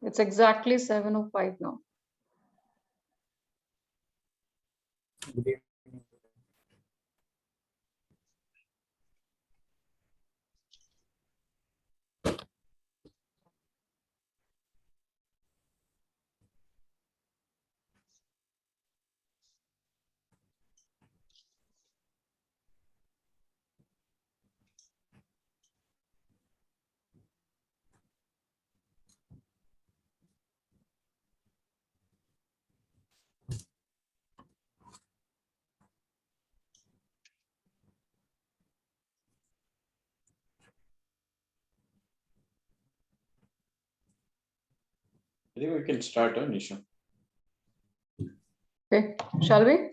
It's exactly 7:05 now. I think we can start, Nisha. Okay, shall we?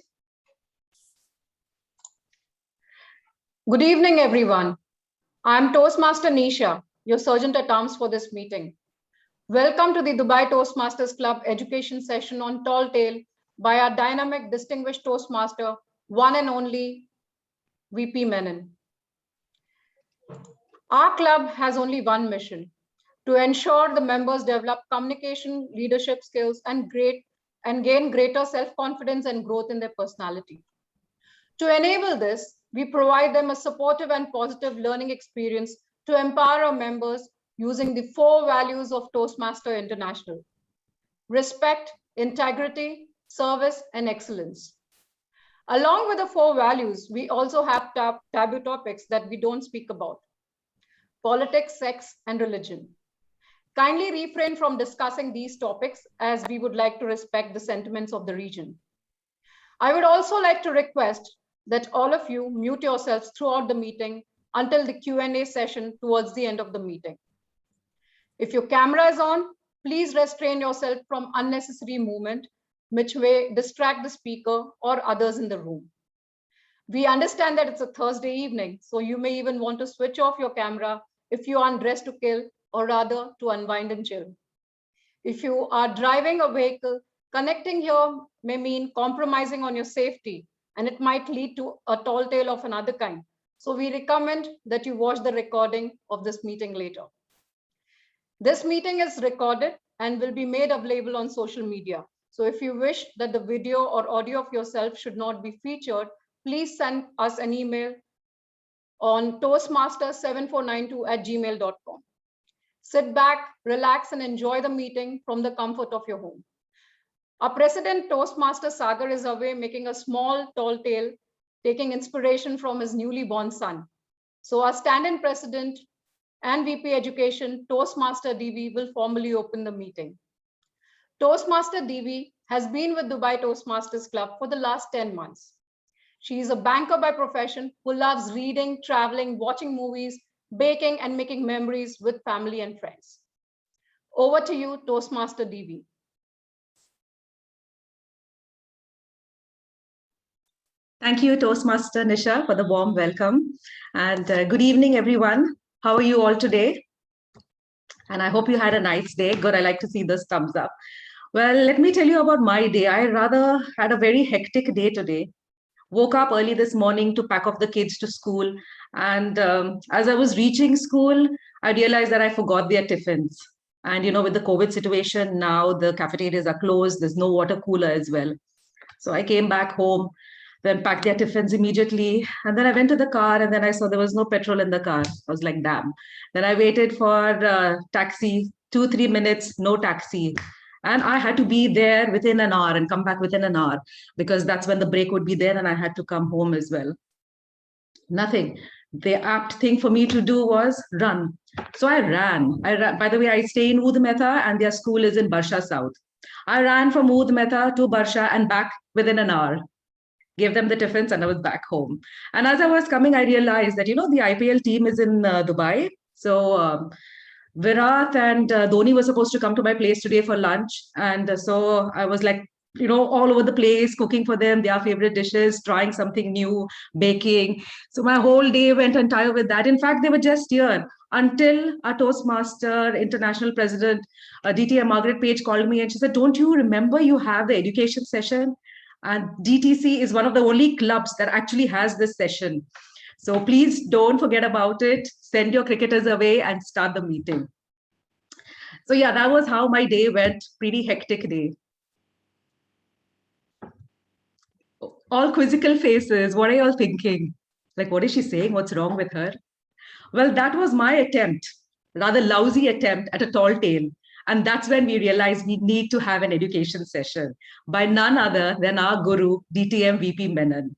Good evening, everyone. I'm Toastmaster Nisha, your Sergeant at Arms for this meeting. Welcome to the Dubai Toastmasters Club education session on Tall Tale by our dynamic, distinguished Toastmaster, one and only VP Menon. Our club has only one mission: to ensure the members develop communication, leadership skills, and gain greater self-confidence and growth in their personality. To enable this, we provide them a supportive and positive learning experience to empower our members using the 4 values of Toastmaster International: respect, integrity, service, and excellence. Along with the 4 values, we also have taboo topics that we don't speak about: politics, sex, and religion. Kindly refrain from discussing these topics, as we would like to respect the sentiments of the region. I would also like to request that all of you mute yourselves throughout the meeting until the Q&A session towards the end of the meeting. If your camera is on, please restrain yourself from unnecessary movement, which may distract the speaker or others in the room. We understand that it's a Thursday evening, so you may even want to switch off your camera if you are dressed to kill, or rather to unwind and chill. If you are driving a vehicle, connecting here may mean compromising on your safety, and it might lead to a tall tale of another kind. So we recommend that you watch the recording of this meeting later. This meeting is recorded and will be made available on social media. So if you wish that the video or audio of yourself should not be featured, please send us an email on toastmaster7492@gmail.com. Sit back, relax, and enjoy the meeting from the comfort of your home. Our President Toastmaster Sagar is away making a small tall tale, taking inspiration from his newly born son. So our stand-in President and VP Education, Toastmaster DV, will formally open the meeting. Toastmaster DV has been with Dubai Toastmasters Club for the last 10 months. She is a banker by profession who loves reading, traveling, watching movies, baking, and making memories with family and friends. Over to you, Toastmaster DV. Thank you, Toastmaster Nisha, for the warm welcome. And good evening, everyone. How are you all today? And I hope you had a nice day. Good, I like to see those thumbs up. Well, let me tell you about my day. I rather had a very hectic day today. Woke up early this morning to pack off the kids to school. And as I was reaching school, I realized that I forgot their tiffins. And, you know, with the COVID situation now, the cafeterias are closed. There's no water cooler as well. So I came back home, then packed their tiffins immediately. And then I went to the car and then I saw there was no petrol in the car. I was like, damn. Then I waited for taxi, 2-3 minutes, no taxi. And I had to be there within an hour and come back within an hour because that's when the break would be there and I had to come home as well. Nothing. The apt thing for me to do was run. So I ran. By the way, I stay in Oud Mehta and their school is in Barsha South. I ran from Oud Mehta to Barsha and back within an hour. Gave them the tiffins and I was back home. And as I was coming, I realized that, you know, the IPL team is in Dubai. So Virat and Dhoni were supposed to come to my place today for lunch. And so I was like, you know, all over the place, cooking for them, their favorite dishes, trying something new, baking. So my whole day went entire with that. In fact, they were just here until our Toastmaster International President, DTM Margaret Page, called me and she said, don't you remember you have the education session? And DTC is one of the only clubs that actually has this session. So please don't forget about it. Send your cricketers away and start the meeting. So yeah, that was how my day went. Pretty hectic day. All quizzical faces. What are y'all thinking? Like, what is she saying? What's wrong with her? Well, that was my attempt, rather lousy attempt at a tall tale. And that's when we realized we need to have an education session by none other than our guru, DTM VP Menon.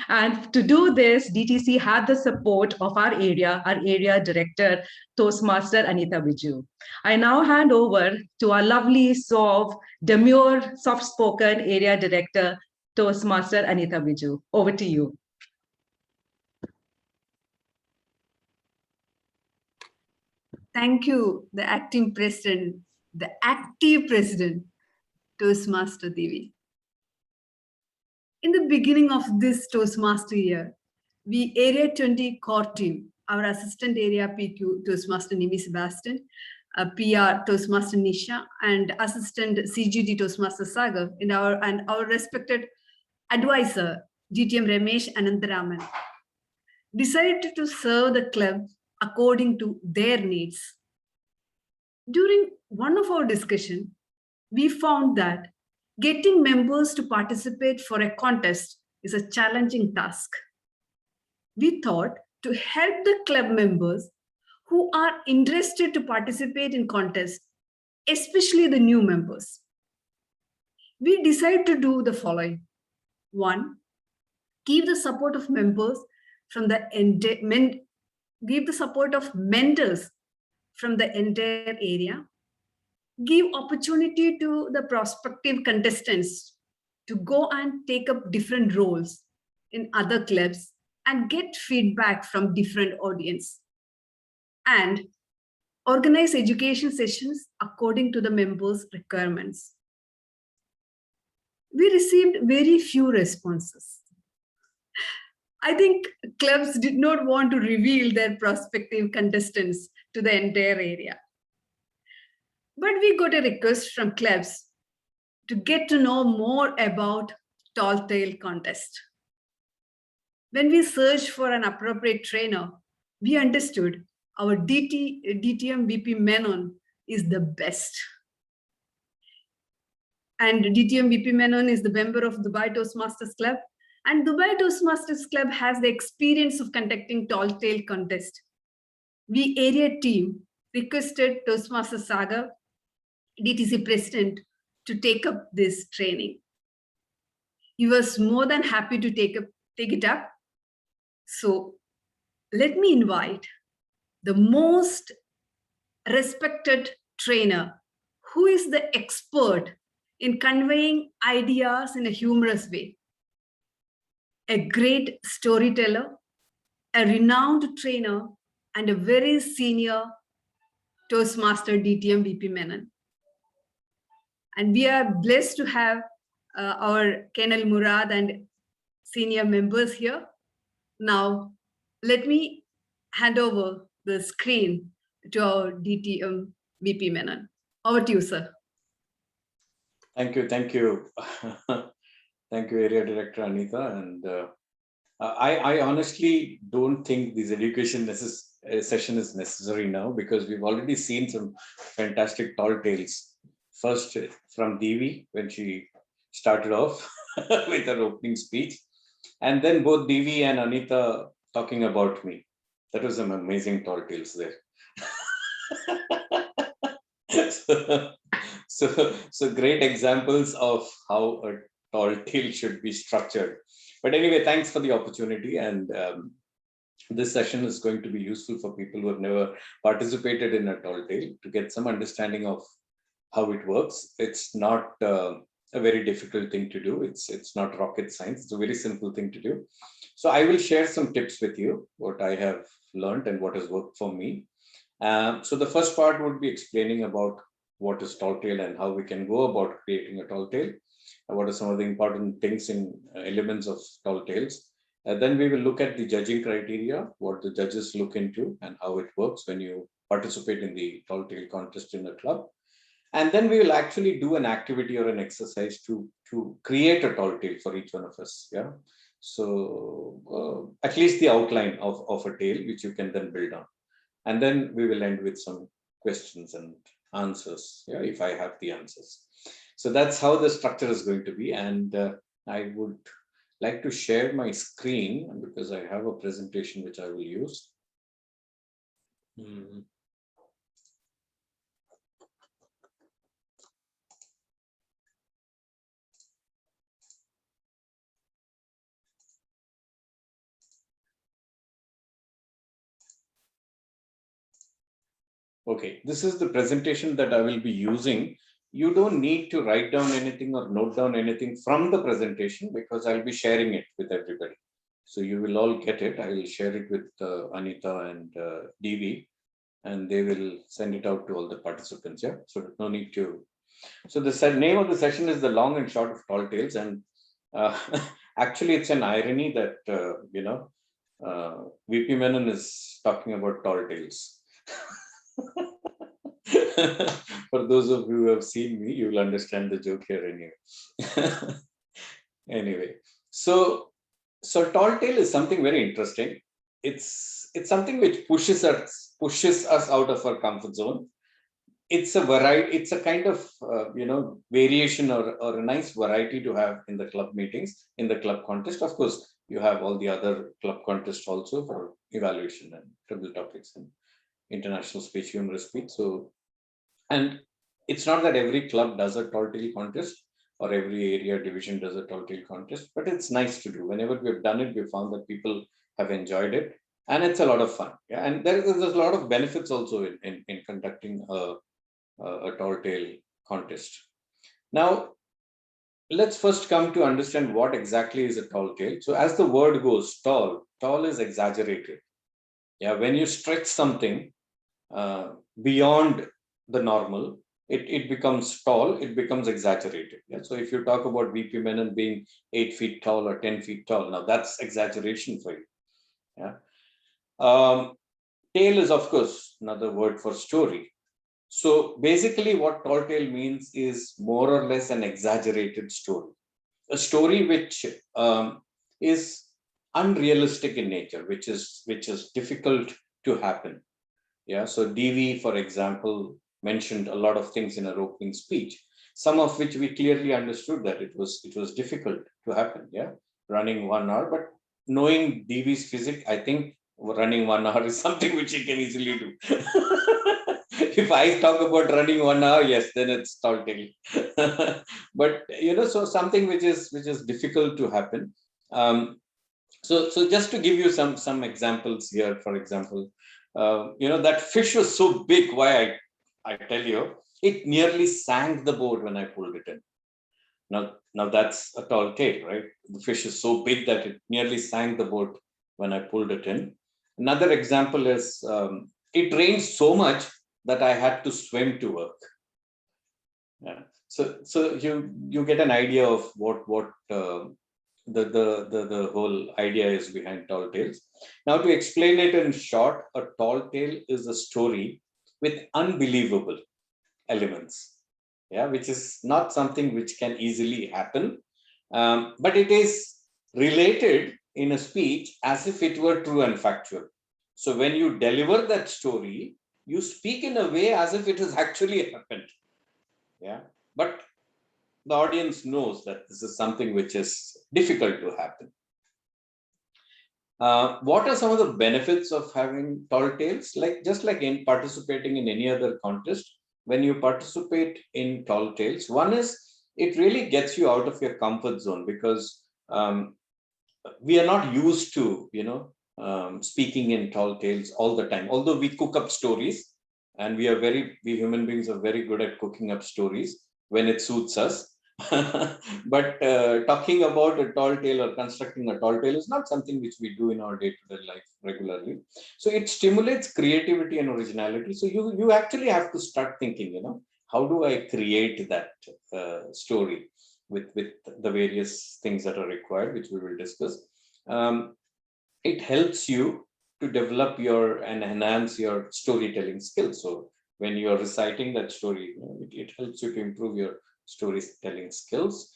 And to do this, DTC had the support of our area director, Toastmaster Anita Viju. I now hand over to our lovely, suave, demure, soft-spoken area director, Toastmaster Anita Viju. Over to you. Thank you, the acting president, the active president, Toastmaster Devi. In the beginning of this Toastmaster year, we Area 20 core team, our assistant area PQ Toastmaster Nimi Sebastian, PR Toastmaster Nisha, and assistant CGD Toastmaster Sagar, and our respected advisor DTM Ramesh Anantaraman, decided to serve the club according to their needs. During one of our discussions, we found that getting members to participate for a contest is a challenging task. We thought to help the club members who are interested to participate in contests, especially the new members. We decided to do the following. One, give the support of members from the give the support of mentors from the entire area, give opportunity to the prospective contestants to go and take up different roles in other clubs and get feedback from different audience, and organize education sessions according to the members' requirements. We received very few responses. I think clubs did not want to reveal their prospective contestants to the entire area. But we got a request from clubs to get to know more about tall tale contest. When we searched for an appropriate trainer, we understood our DTM VP Menon is the best. And DTM VP Menon is the member of Dubai Toastmasters Club. And Dubai Toastmasters Club has the experience of conducting tall tale contest. We area team requested Toastmaster Saga, DTC president, to take up this training. He was more than happy to take it up. So let me invite the most respected trainer, who is the expert in conveying ideas in a humorous way, a great storyteller, a renowned trainer, and a very senior Toastmaster DTM VP Menon. And we are blessed to have our Colonel Murad and senior members here. Now, let me hand over the screen to our DTM VP Menon. Over to you, sir. Thank you. Thank you, Area Director Anita. And I honestly don't think this education session is necessary now, because we've already seen some fantastic tall tales. First from Devi, when she started off with her opening speech, and then both Devi and Anita talking about me. That was some amazing tall tales there. So great examples of how a tall tale should be structured. But anyway, thanks for the opportunity. And this session is going to be useful for people who have never participated in a tall tale to get some understanding of how it works. It's not a very difficult thing to do. It's not rocket science. It's a very simple thing to do. So I will share some tips with you, what I have learned and what has worked for me. So the first part would be explaining about what is tall tale and how we can go about creating a tall tale. What are some of the important things in elements of tall tales. Then we will look at the judging criteria, what the judges look into and how it works when you participate in the tall tale contest in a club. And then we will actually do an activity or an exercise to create a tall tale for each one of us. Yeah. So at least the outline of a tale, which you can then build on. And then we will end with some questions and answers, yeah, if I have the answers. So that's how the structure is going to be. And I would like to share my screen because I have a presentation which I will use. Okay, this is the presentation that I will be using. You don't need to write down anything or note down anything from the presentation because I'll be sharing it with everybody. So you will all get it. I will share it with Anita and DV, and they will send it out to all the participants. Yeah, so no need to. So the name of the session is The Long and Short of Tall Tales. And actually, it's an irony that, VP Menon is talking about tall tales. For those of you who have seen me, you will understand the joke here anyway. Anyway, so tall tale is something very interesting. It's something which pushes us out of our comfort zone. It's a variety. It's a kind of variation or a nice variety to have in the club meetings, in the club contest. Of course, you have all the other club contests also for evaluation and triple topics and international speech, humorous speech. So, and it's not that every club does a tall tale contest or every area division does a tall tale contest, but it's nice to do. Whenever we've done it, we've found that people have enjoyed it, and it's a lot of fun. Yeah, and there's a lot of benefits also in conducting a tall tale contest. Now, let's first come to understand what exactly is a tall tale. So, as the word goes, tall is exaggerated. Yeah, when you stretch something beyond the normal, it becomes tall, it becomes exaggerated. Yeah? So if you talk about VP Menon being 8 feet tall or 10 feet tall, now that's exaggeration for you. Yeah. Tale is, of course, another word for story. So basically what tall tale means is more or less an exaggerated story. A story which is unrealistic in nature, which is difficult to happen. Yeah, so DV, for example, mentioned a lot of things in her opening speech, some of which we clearly understood that it was difficult to happen. Yeah, running 1 hour, but knowing DV's physics, I think running 1 hour is something which he can easily do. If I talk about running 1 hour, yes, then it's tall tale. But so something which is difficult to happen. So just to give you some examples here, for example, that fish was so big. Why I tell you, it nearly sank the boat when I pulled it in. Now that's a tall tale, right? The fish is so big that it nearly sank the boat when I pulled it in. Another example is it rained so much that I had to swim to work. Yeah. So you get an idea of what the whole idea is behind tall tales. Now, to explain it in short, a tall tale is a story with unbelievable elements, yeah, which is not something which can easily happen, but it is related in a speech as if it were true and factual. So when you deliver that story, you speak in a way as if it has actually happened. Yeah, but the audience knows that this is something which is difficult to happen. What are some of the benefits of having tall tales? Just like in participating in any other contest, when you participate in tall tales, one is it really gets you out of your comfort zone, because we are not used to speaking in tall tales all the time. Although we cook up stories, and we human beings are very good at cooking up stories when it suits us. But talking about a tall tale or constructing a tall tale is not something which we do in our day-to-day life regularly. So it stimulates creativity and originality. So you actually have to start thinking, how do I create that story with the various things that are required, which we will discuss. It helps you to develop and enhance your storytelling skills. So when you're reciting that story, it helps you to improve your storytelling skills.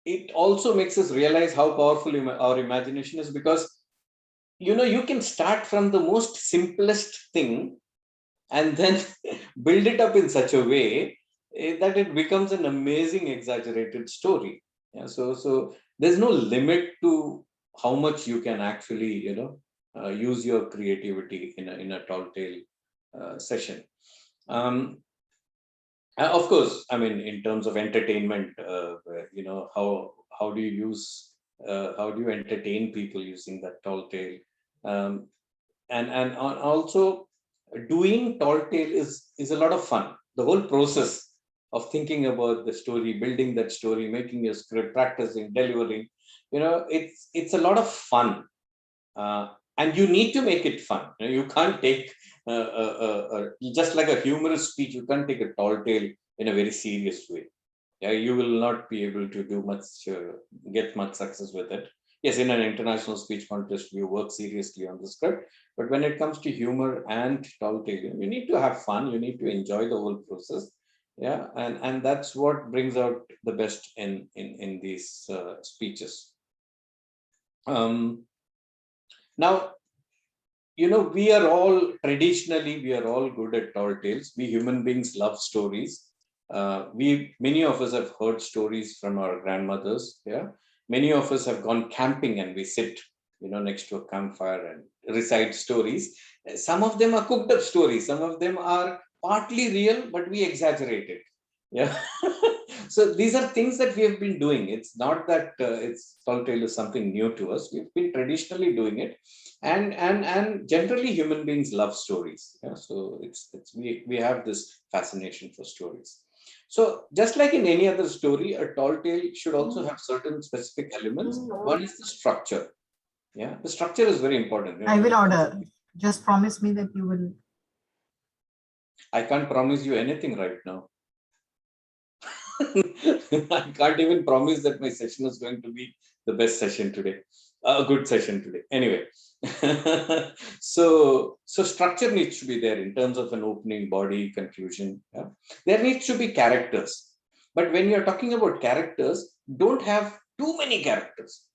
It also makes us realize how powerful our imagination is, because you can start from the most simplest thing and then build it up in such a way that it becomes an amazing exaggerated story. Yeah, so there's no limit to how much you can actually, use your creativity in a tall tale session. Of course, I mean, in terms of entertainment, how do you use, how do you entertain people using that tall tale? Um, and also, doing tall tale is a lot of fun. The whole process of thinking about the story, building that story, making your script, practicing, delivering, it's a lot of fun. And you need to make it fun. You can't take just like a humorous speech. You can't take a tall tale in a very serious way. Yeah, you will not be able to do much, get much success with it. Yes, in an international speech contest, you work seriously on the script. But when it comes to humor and tall tale, you need to have fun. You need to enjoy the whole process. Yeah, and that's what brings out the best in these speeches. Now, we are all good at tall tales. We human beings love stories. Many of us have heard stories from our grandmothers. Yeah, many of us have gone camping and we sit, next to a campfire and recite stories. Some of them are cooked up stories. Some of them are partly real, but we exaggerate it. Yeah. So these are things that we have been doing. It's not that it's tall tale is something new to us. We've been traditionally doing it, and generally human beings love stories. Yeah? So we have this fascination for stories. So just like in any other story, a tall tale should also have certain specific elements. One is the structure. Yeah, the structure is very important. I will order. Just promise me that you will. I can't promise you anything right now. I can't even promise that my session is going to be the best session today, a good session today. Anyway, so structure needs to be there in terms of an opening, body, conclusion. Yeah? There needs to be characters, but when you're talking about characters, don't have too many characters.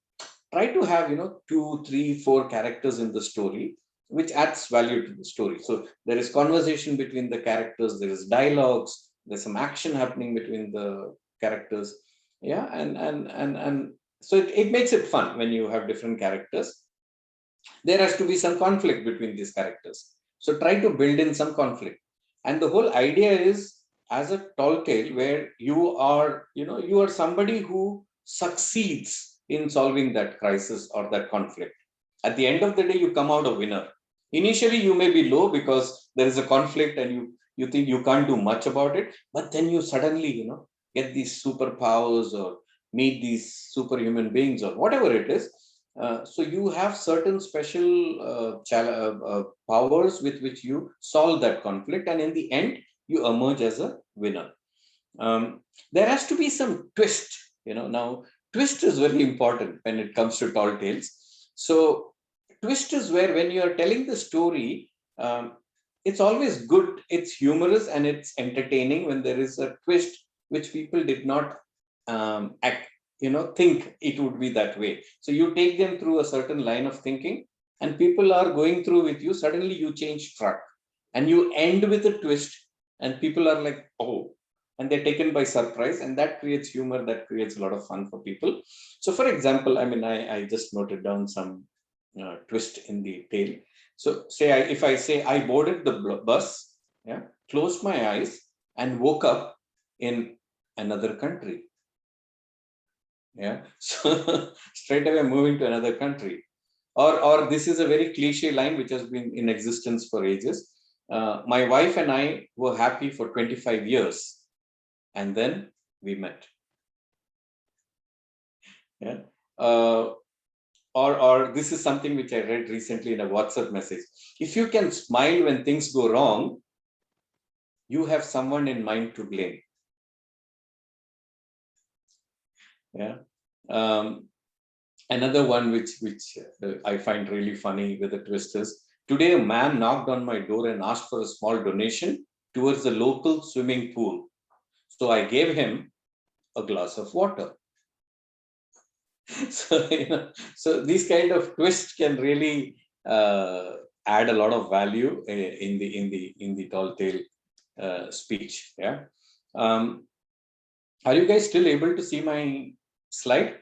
Try to have 2, 3, 4 characters in the story, which adds value to the story. So there is conversation between the characters, there is dialogues, there's some action happening between the characters. Yeah, and so it makes it fun when you have different characters. There has to be some conflict between these characters. So try to build in some conflict. And the whole idea is, as a tall tale, where you are somebody who succeeds in solving that crisis or that conflict. At the end of the day, you come out a winner. Initially, you may be low because there is a conflict and you think you can't do much about it, but then you suddenly, get these superpowers or meet these superhuman beings or whatever it is. So you have certain special powers with which you solve that conflict, and in the end, you emerge as a winner. There has to be some twist. Now twist is very important when it comes to tall tales. So twist is where when you are telling the story, it's always good, it's humorous and it's entertaining when there is a twist which people did not think it would be that way. So you take them through a certain line of thinking and people are going through with you. Suddenly you change track and you end with a twist and people are like, oh, and they're taken by surprise, and that creates humor, that creates a lot of fun for people. So for example, I just noted down some twist in the tale. So if I say I boarded the bus, yeah, closed my eyes and woke up in another country. Yeah, so straight away moving to another country. Or this is a very cliche line which has been in existence for ages. My wife and I were happy for 25 years and then we met. Yeah. Or this is something which I read recently in a WhatsApp message. If you can smile when things go wrong, you have someone in mind to blame. Yeah. Another one which I find really funny with a twist is, today a man knocked on my door and asked for a small donation towards the local swimming pool. So I gave him a glass of water. So, so these kind of twists can really add a lot of value in the tall tale speech. Yeah. Are you guys still able to see my slide?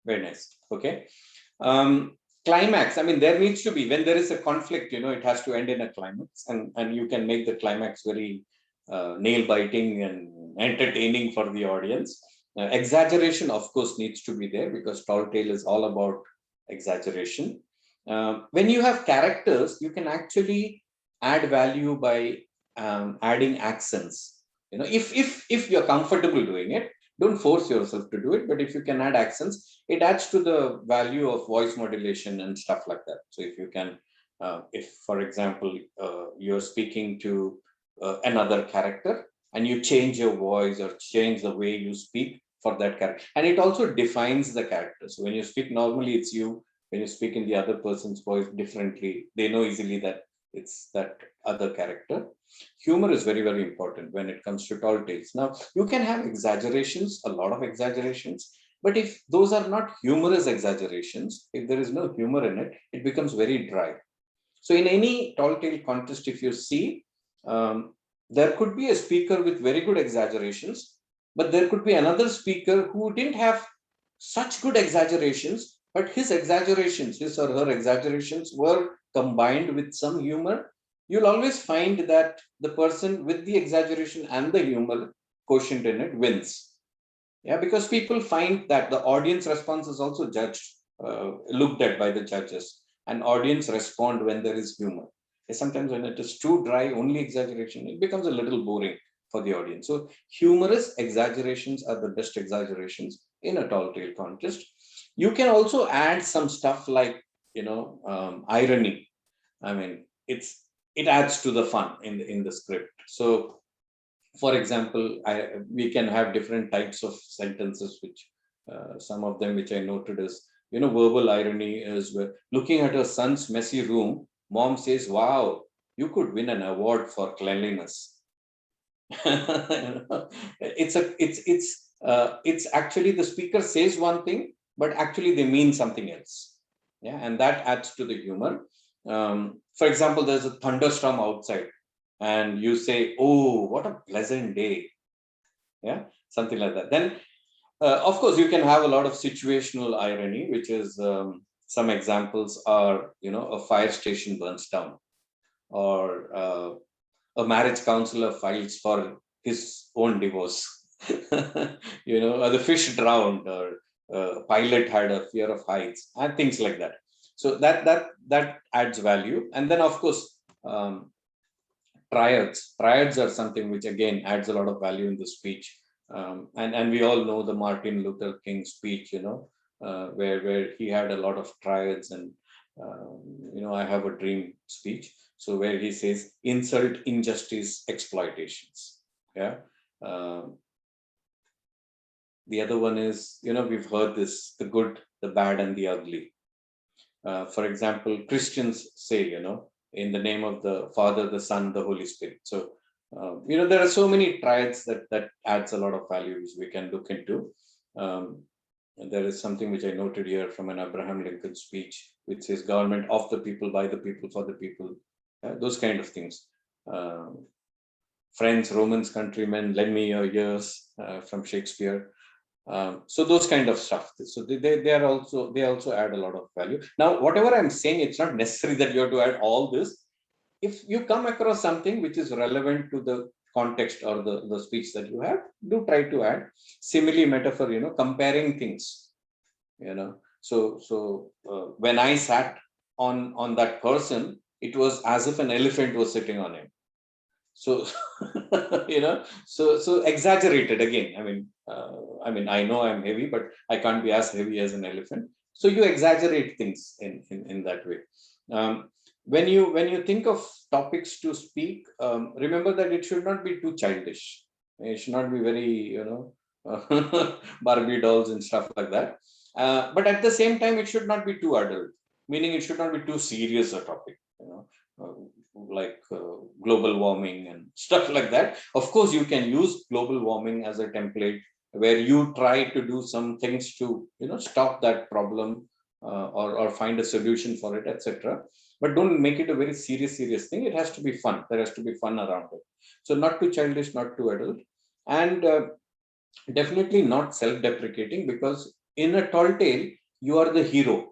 Very nice. Okay. Climax. I mean, there needs to be, when there is a conflict, it has to end in a climax, and you can make the climax very nail biting and entertaining for the audience. Exaggeration, of course, needs to be there, because tall tale is all about exaggeration. When you have characters, you can actually add value by adding accents. If you're comfortable doing it, don't force yourself to do it. But if you can add accents, it adds to the value of voice modulation and stuff like that. So if you can, if, for example, you're speaking to another character, and you change your voice or change the way you speak for that character, and it also defines the character. So when you speak normally, it's you. When you speak in the other person's voice differently, they know easily that it's that other character. Humor is very, very important when it comes to tall tales. Now, you can have exaggerations, a lot of exaggerations, but if those are not humorous exaggerations, if there is no humor in it, it becomes very dry. So in any tall tale contest, if you see, there could be a speaker with very good exaggerations, but there could be another speaker who didn't have such good exaggerations, but his or her exaggerations were combined with some humor. You'll always find that the person with the exaggeration and the humor quotient in it wins. Yeah, because people find that the audience response is also judged, looked at by the judges, and audience respond when there is humor. And sometimes when it is too dry, only exaggeration, it becomes a little boring for the audience. So humorous exaggerations are the best exaggerations in a tall tale contest. You can also add some stuff like, irony. I mean, it adds to the fun in the script. So, for example, we can have different types of sentences, which some of them which I noted is, verbal irony is where, looking at her son's messy room, mom says, "Wow, you could win an award for cleanliness." It's actually the speaker says one thing, but actually they mean something else. Yeah, and that adds to the humor. For example, there's a thunderstorm outside, and you say, "Oh, what a pleasant day." Yeah, something like that. Then, of course, you can have a lot of situational irony, which is some examples are, a fire station burns down, or a marriage counselor files for his own divorce. Or the fish drowned, or pilot had a fear of heights, and things like that. So that adds value. And then, of course, triads are something which again adds a lot of value in the speech. And we all know the Martin Luther King speech, where he had a lot of triads, and I have a dream speech. So where he says, insult, injustice, exploitations. Yeah. The other one is, we've heard this, the good, the bad, and the ugly. For example, Christians say, in the name of the Father, the Son, the Holy Spirit. So, there are so many triads that adds a lot of value which we can look into. And there is something which I noted here from an Abraham Lincoln speech, which says, government of the people, by the people, for the people. Those kind of things. Friends, Romans, countrymen, lend me your ears, from Shakespeare. So those kind of stuff. So they also add a lot of value. Now, whatever I'm saying, it's not necessary that you have to add all this. If you come across something which is relevant to the context or the speech that you have, do try to add. Simile, metaphor, comparing things. So when I sat on that person, it was as if an elephant was sitting on him. So so exaggerated again. I mean, I know I'm heavy, but I can't be as heavy as an elephant. So you exaggerate things in that way. When you think of topics to speak, remember that it should not be too childish. It should not be very, Barbie dolls and stuff like that. But at the same time, it should not be too adult, meaning it should not be too serious a topic, like global warming and stuff like that. Of course, you can use global warming as a template where you try to do some things to, stop that problem or find a solution for it, etc. But don't make it a very serious thing. It has to be fun. There has to be fun around it. So not too childish, not too adult, and definitely not self-deprecating, because in a tall tale, you are the hero.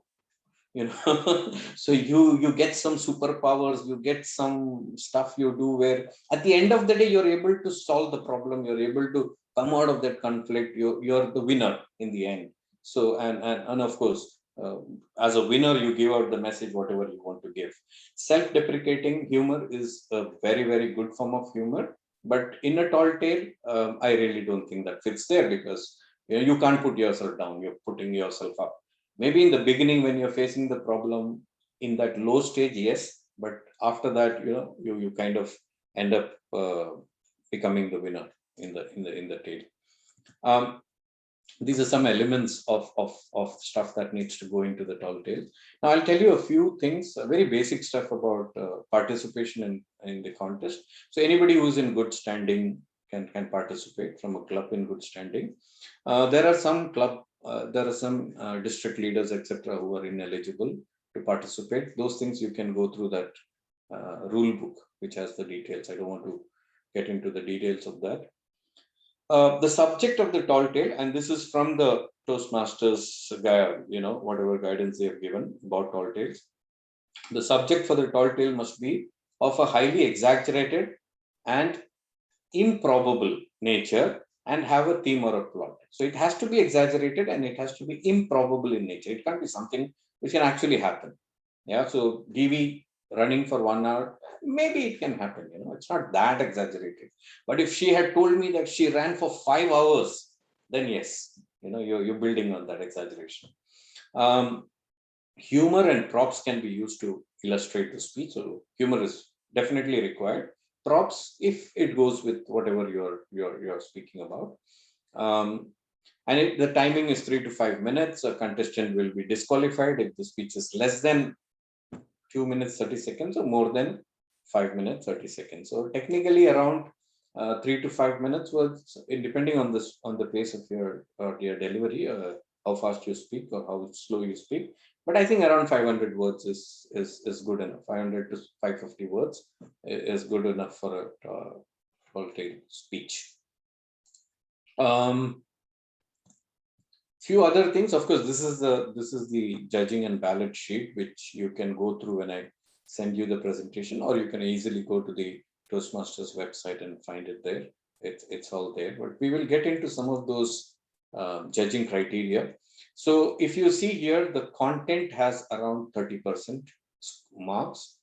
So you get some superpowers, you get some stuff you do where at the end of the day you're able to solve the problem, you're able to come out of that conflict, you're the winner in the end. So and of course, as a winner you give out the message whatever you want to give. Self-deprecating humor is a very good form of humor, but in a tall tale, I really don't think that fits there, because you can't put yourself down, you're putting yourself up. Maybe in the beginning when you're facing the problem in that low stage, yes, but after that, you kind of end up becoming the winner in the tale. These are some elements of stuff that needs to go into the tall tale. Now I'll tell you a few things, very basic stuff about participation in the contest. So anybody who's in good standing can participate from a club in good standing. There are some district leaders, etc., who are ineligible to participate. Those things you can go through that rule book, which has the details. I don't want to get into the details of that. The subject of the tall tale, and this is from the Toastmasters guide, whatever guidance they have given about tall tales. The subject for the tall tale must be of a highly exaggerated and improbable nature and have a theme or a plot. So it has to be exaggerated and it has to be improbable in nature. It can't be something which can actually happen. Yeah. So DV running for 1 hour, maybe it can happen. It's not that exaggerated. But if she had told me that she ran for 5 hours, then yes, you're building on that exaggeration. Humor and props can be used to illustrate the speech. So humor is definitely required. Props, if it goes with whatever you're speaking about. And the timing is 3 to 5 minutes. A contestant will be disqualified if the speech is less than 2 minutes 30 seconds or more than 5 minutes 30 seconds. So technically around 3 to 5 minutes was, depending on the pace of your delivery, how fast you speak or how slow you speak. But I think around 500 words is good enough. 500 to 550 words is good enough for a tall tale speech. Few other things. Of course, this is the judging and ballot sheet, which you can go through when I send you the presentation, or you can easily go to the Toastmasters website and find it there. It's all there. But we will get into some of those judging criteria. So if you see here, the content has around 30% marks,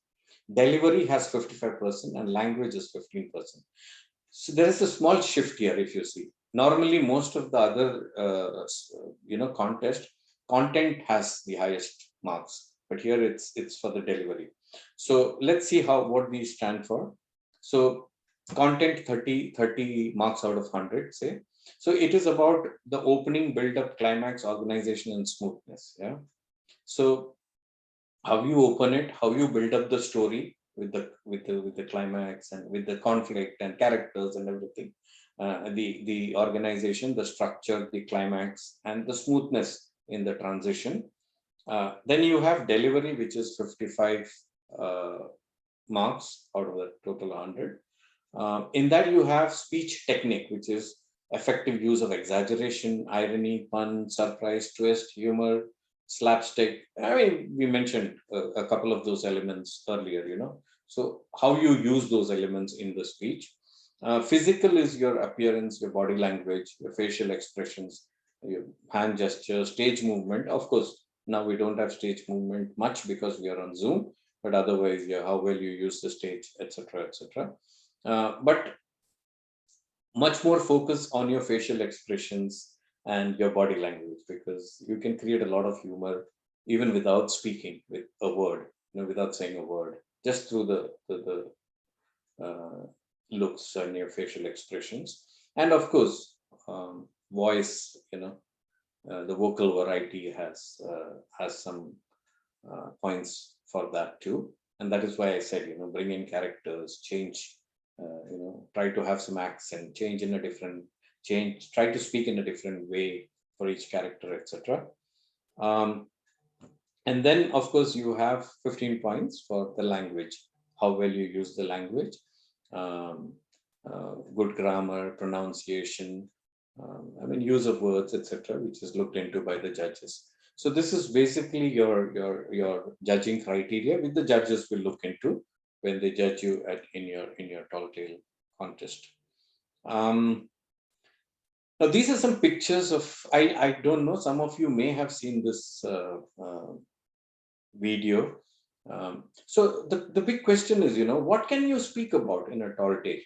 delivery has 55%, and language is 15%. So there is a small shift here. If you see, normally most of the other contest content has the highest marks, but here it's for the delivery. So let's see what these stand for. So content 30 marks out of 100, say. So it is about the opening, build-up, climax, organization, and smoothness. Yeah. So how you open it, how you build up the story with the climax and with the conflict and characters and everything. The organization, the structure, the climax, and the smoothness in the transition. Then you have delivery, which is 55 marks out of the total 100. In that you have speech technique, which is effective use of exaggeration, irony, pun, surprise, twist, humor, slapstick. I mean, we mentioned a couple of those elements earlier, So how you use those elements in the speech. Physical is your appearance, your body language, your facial expressions, your hand gesture, stage movement. Of course, now we don't have stage movement much because we are on Zoom, but otherwise, how well you use the stage, etc., etc. But much more focus on your facial expressions and your body language, because you can create a lot of humor even without speaking with a word, without saying a word, just through the looks and your facial expressions. And of course, voice, the vocal variety has some points for that too. And that is why I said, bring in characters, change, try to have some accent, try to speak in a different way for each character, etc. And then, of course, you have 15 points for the language, how well you use the language, um, good grammar, pronunciation, use of words, etc., which is looked into by the judges. So this is basically your judging criteria, which the judges will look into when they judge you in your tall tale contest. Now, these are some pictures of, I don't know, some of you may have seen this video. So the big question is, what can you speak about in a tall tale?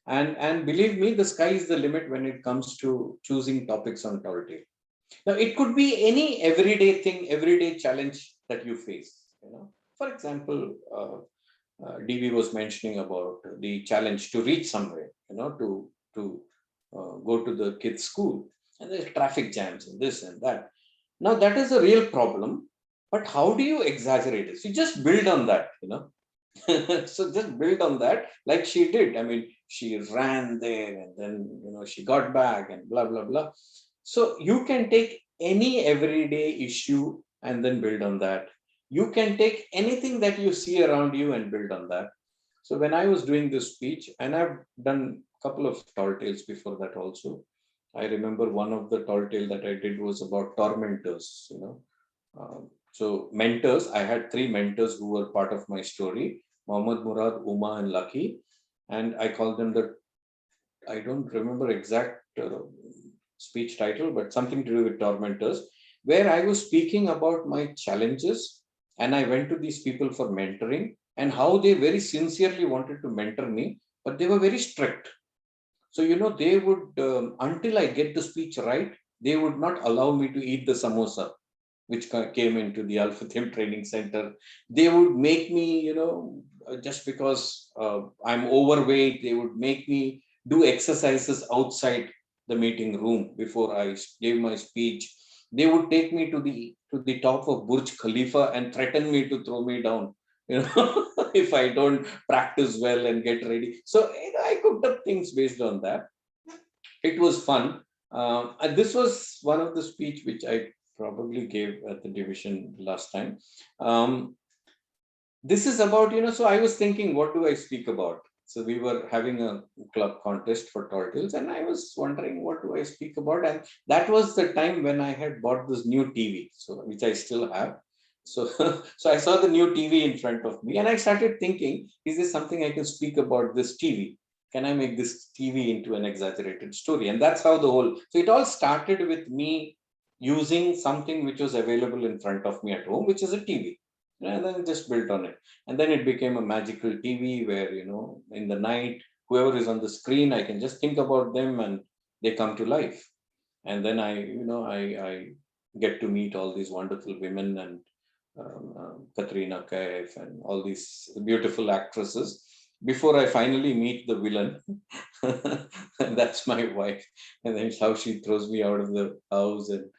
And believe me, the sky is the limit when it comes to choosing topics on tall tale. Now, it could be any everyday thing, everyday challenge that you face. For example, DV was mentioning about the challenge to reach somewhere, to go to the kids' school, and there's traffic jams and this and that. Now, that is a real problem, but how do you exaggerate it? So you just build on that, So just build on that, like she did. She ran there and then, she got back and blah, blah, blah. So you can take any everyday issue and then build on that. You can take anything that you see around you and build on that. So when I was doing this speech, and I've done a couple of tall tales before that also, I remember one of the tall tale that I did was about tormentors, so mentors, I had 3 mentors who were part of my story, Mohammad, Murad, Uma, and Lucky. And I call them I don't remember exact speech title, but something to do with tormentors, where I was speaking about my challenges. And I went to these people for mentoring and how they very sincerely wanted to mentor me, but they were very strict. So, they would, until I get the speech right, they would not allow me to eat the samosa, which came into the Alpha Theme Training Center. They would make me, just because I'm overweight, they would make me do exercises outside the meeting room before I gave my speech. They would take me to the top of Burj Khalifa and threaten me to throw me down, if I don't practice well and get ready. So I cooked up things based on that. It was fun. And this was one of the speech which I probably gave at the division last time. This is about, so I was thinking, what do I speak about? So we were having a club contest for tall tales, and I was wondering, what do I speak about? And that was the time when I had bought this new TV, which I still have. So, so I saw the new TV in front of me, and I started thinking, is this something I can speak about this TV? Can I make this TV into an exaggerated story? And that's how so it all started with me using something which was available in front of me at home, which is a TV. And then just built on it. And then it became a magical TV where, in the night, whoever is on the screen, I can just think about them and they come to life. And then I get to meet all these wonderful women and Katrina Kaif and all these beautiful actresses before I finally meet the villain. And that's my wife. And then how she throws me out of the house and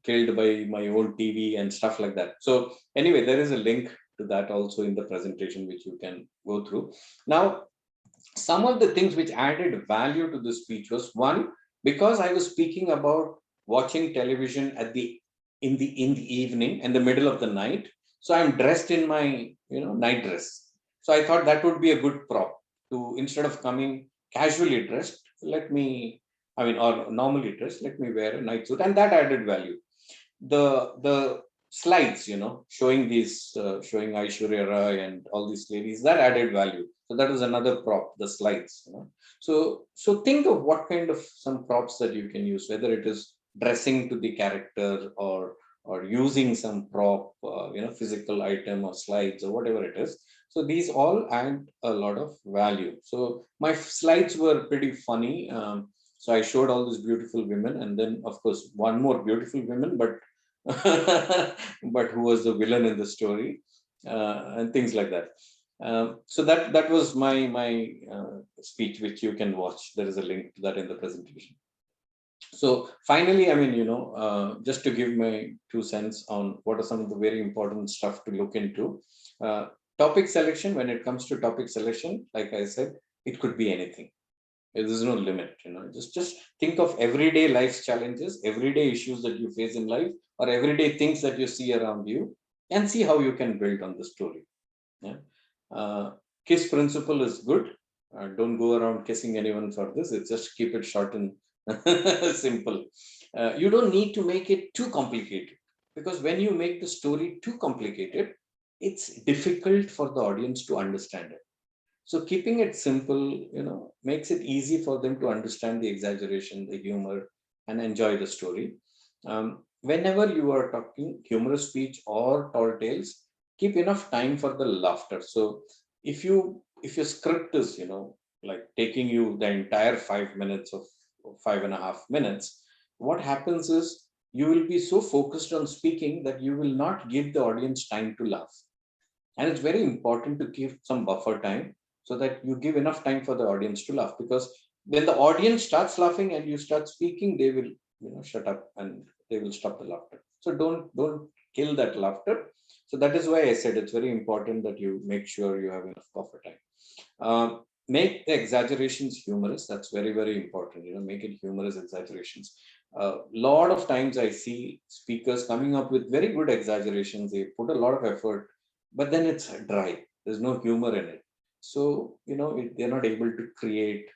killed by my own TV and stuff like that. So anyway, there is a link to that also in the presentation, which you can go through. Now, some of the things which added value to the speech was, one, because I was speaking about watching television in the evening, in the middle of the night. So I'm dressed in my night dress. So I thought that would be a good prop to, instead of coming casually dressed, or normally dressed, let me wear a night suit, and that added value. The slides, showing showing Aishwarya Rai and all these ladies, that added value. So that was another prop, the slides. So think of what kind of some props that you can use, whether it is dressing to the character or using some prop, physical item or slides or whatever it is. So these all add a lot of value. So my slides were pretty funny. So I showed all these beautiful women, and then of course one more beautiful woman, but but who was the villain in the story, and things like that. So that was my speech, which you can watch. There is a link to that in the presentation. So finally, just to give my 2 cents on what are some of the very important stuff to look into. Topic selection, when it comes to topic selection, like I said, it could be anything. There's no limit, just think of everyday life's challenges, everyday issues that you face in life, or everyday things that you see around you, and see how you can build on the story. Yeah. Kiss principle is good. Don't go around kissing anyone for this. It's just keep it short and simple. You don't need to make it too complicated, because when you make the story too complicated, it's difficult for the audience to understand it. So keeping it simple, makes it easy for them to understand the exaggeration, the humor, and enjoy the story. Whenever you are talking humorous speech or tall tales, keep enough time for the laughter. So if your script is, like taking you the entire 5 minutes of 5.5 minutes, what happens is you will be so focused on speaking that you will not give the audience time to laugh. And it's very important to give some buffer time so that you give enough time for the audience to laugh, because when the audience starts laughing and you start speaking, they will shut up and they will stop the laughter. So don't kill that laughter. So that is why I said it's very important that you make sure you have enough buffer time. Make the exaggerations humorous. That's very, very important. Make it humorous exaggerations. A lot of times I see speakers coming up with very good exaggerations. They put a lot of effort, but then it's dry. There's no humor in it. So, they're not able to create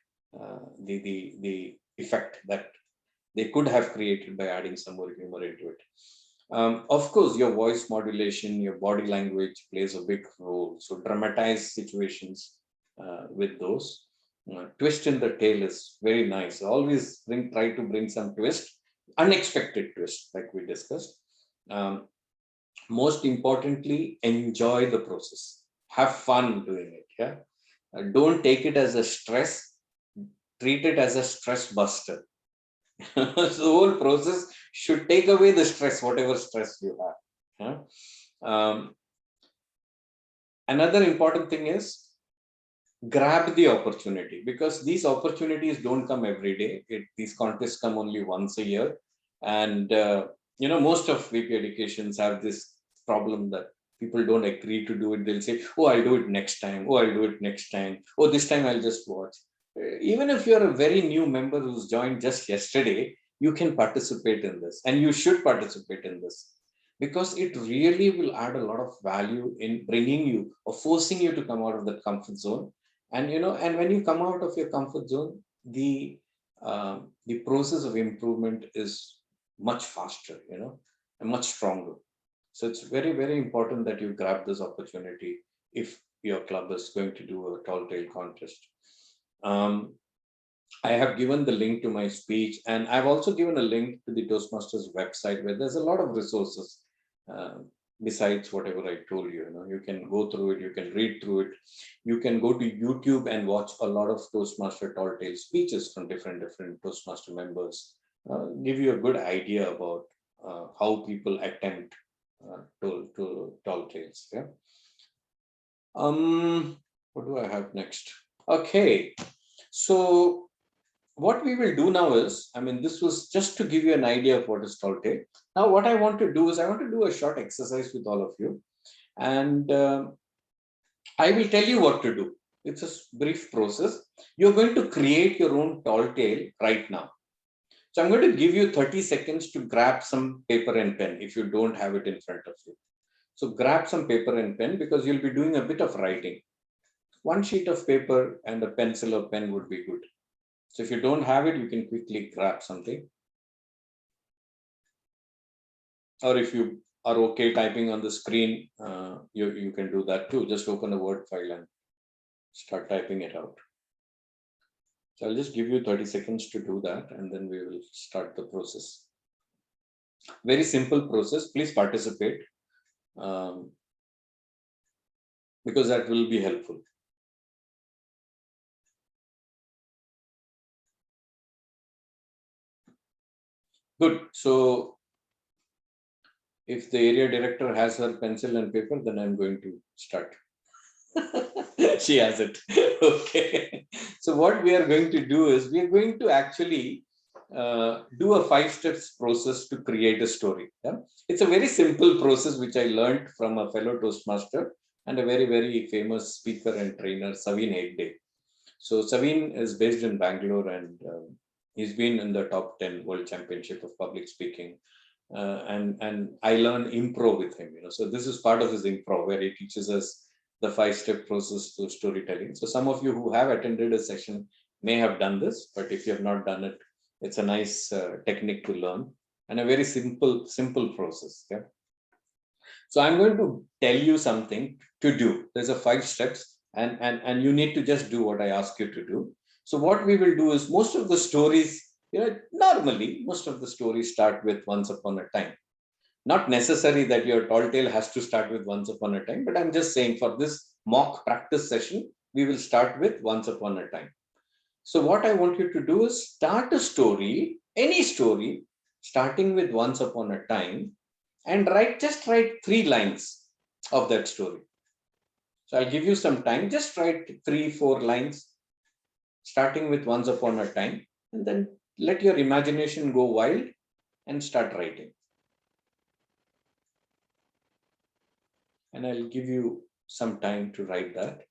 the effect that they could have created by adding some more humor into it. Of course, your voice modulation, your body language plays a big role. So dramatize situations with those. Twist in the tail is very nice. Always try to bring some twist, unexpected twist, like we discussed. Most importantly, enjoy the process. Have fun doing it. Yeah. Don't take it as a stress. Treat it as a stress buster. So the whole process should take away the stress, whatever stress you have. Yeah? Another important thing is grab the opportunity, because these opportunities don't come every day. These contests come only once a year. And, most of VP educations have this problem that people don't agree to do it. They'll say, oh, I'll do it next time. Oh, I'll do it next time. Oh, this time I'll just watch. Even if you're a very new member who's joined just yesterday, you can participate in this, and you should participate in this, because it really will add a lot of value in bringing you or forcing you to come out of the comfort zone. And, and when you come out of your comfort zone, the process of improvement is much faster, and much stronger. So it's very, very important that you grab this opportunity if your club is going to do a tall tale contest. I have given the link to my speech, and I've also given a link to the Toastmasters website, where there's a lot of resources besides whatever I told you. You can go through it, you can read through it, you can go to YouTube and watch a lot of Toastmaster tall tale speeches from different Toastmaster members. Give you a good idea about how people attempt to tall tales. Yeah. What do I have next? Okay, so what we will do now is, this was just to give you an idea of what is tall tale. Now, what I want to do is, I want to do a short exercise with all of you, and I will tell you what to do. It's a brief process. You're going to create your own tall tale right now. So I'm going to give you 30 seconds to grab some paper and pen if you don't have it in front of you. So grab some paper and pen, because you'll be doing a bit of writing. One sheet of paper and a pencil or pen would be good. So if you don't have it, you can quickly grab something. Or if you are okay typing on the screen, you can do that too. Just open a Word file and start typing it out. So I'll just give you 30 seconds to do that, and then we will start the process. Very simple process. Please participate, because that will be helpful. Good. So if the area director has her pencil and paper, then I'm going to start. She has it. Okay. So what we are going to do is, we are going to actually do a 5-steps process to create a story. Yeah? It's a very simple process, which I learned from a fellow Toastmaster and a very, very famous speaker and trainer, Savin Hegde. So Saveen is based in Bangalore, and he's been in the top 10 World Championship of Public Speaking. And I learned improv with him, So this is part of his improv where he teaches us the 5-step process to storytelling. So some of you who have attended a session may have done this, but if you have not done it, it's a nice technique to learn and a very simple process. Yeah. So I'm going to tell you something to do. There's a 5 steps, and you need to just do what I ask you to do. So what we will do is most of the stories, normally most of the stories start with once upon a time. Not necessary that your tall tale has to start with once upon a time, but I'm just saying for this mock practice session, we will start with once upon a time. So what I want you to do is start a story, any story, starting with once upon a time, and just write 3 lines of that story. So I'll give you some time, just write 3-4 lines, starting with once upon a time, and then let your imagination go wild and start writing. And I'll give you some time to write that.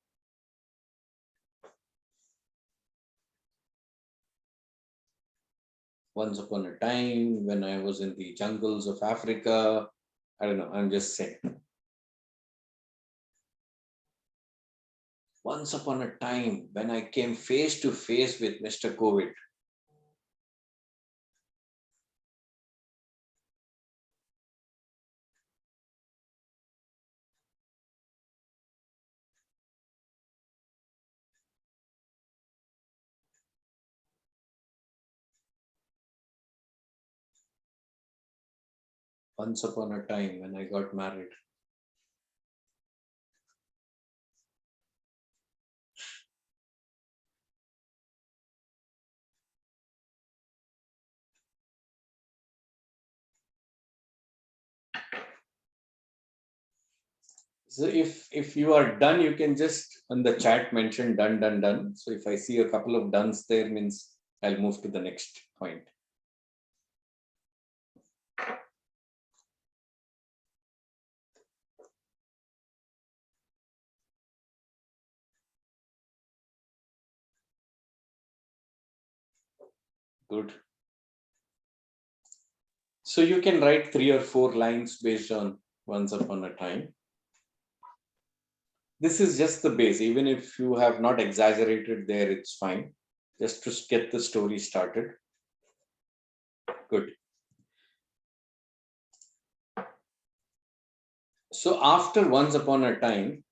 Once upon a time, when I was in the jungles of Africa, I don't know, I'm just saying. Once upon a time, when I came face to face with Mr. COVID. Once upon a time when I got married. So if you are done, you can just on the chat mention done, done, done. So if I see a couple of dones there, means I'll move to the next point. Good. So you can write 3 or 4 lines based on once upon a time. This is just the base. Even if you have not exaggerated there, it's fine. Just to get the story started. Good. So after once upon a time,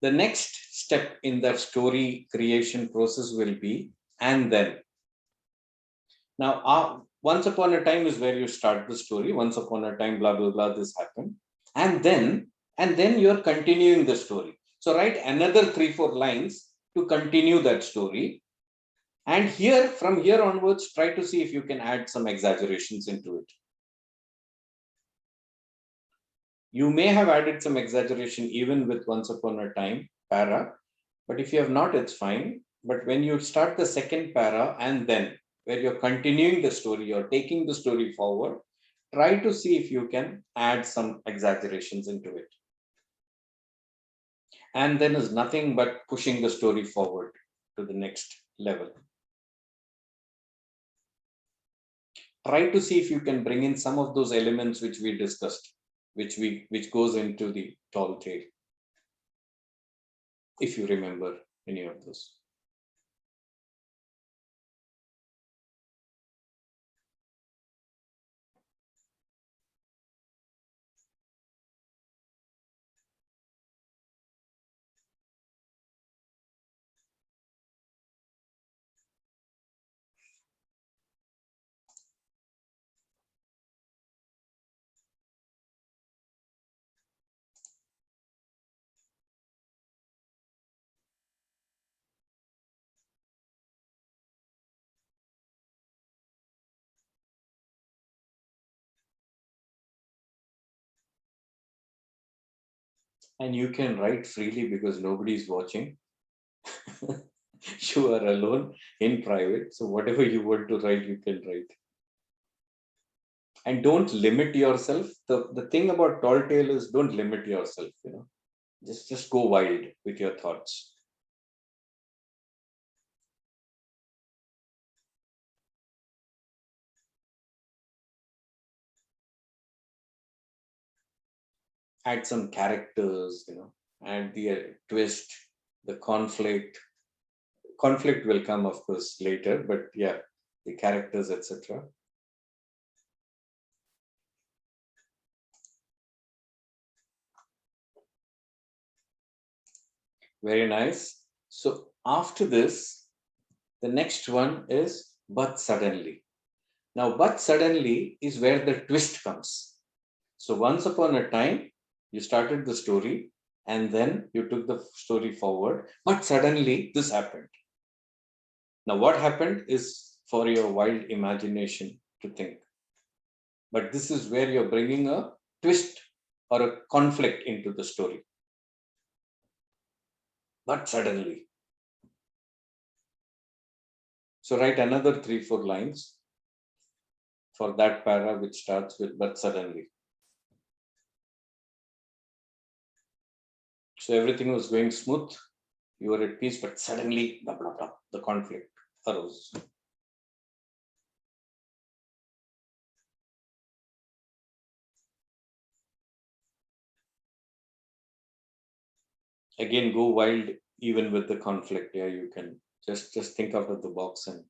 the next step in that story creation process will be and then. Now, once upon a time is where you start the story. Once upon a time, blah, blah, blah, this happened. And then you're continuing the story. So write another 3-4 lines to continue that story. And from here onwards, try to see if you can add some exaggerations into it. You may have added some exaggeration even with once upon a time para, but if you have not, it's fine. But when you start the second para and then where you're continuing the story, you're taking the story forward, try to see if you can add some exaggerations into it. And then is nothing but pushing the story forward to the next level. Try to see if you can bring in some of those elements which we discussed, which goes into the tall tale, if you remember any of those. And you can write freely because nobody is watching. You are alone in private. So whatever you want to write, you can write. And don't limit yourself. The thing about tall tale is don't limit yourself, Just go wild with your thoughts. add some characters, add the twist, the conflict. Conflict will come, of course, later, but yeah, the characters, etc. Very nice. So after this, the next one is but suddenly. Now, but suddenly is where the twist comes. So once upon a time, you started the story and then you took the story forward, but suddenly this happened. Now, what happened is for your wild imagination to think. But this is where you're bringing a twist or a conflict into the story. But suddenly. So write another 3-4 lines for that para which starts with but suddenly. So everything was going smooth, you were at peace, but suddenly blah, blah, blah, the conflict arose. Again, go wild even with the conflict. Yeah, you can just think out of the box and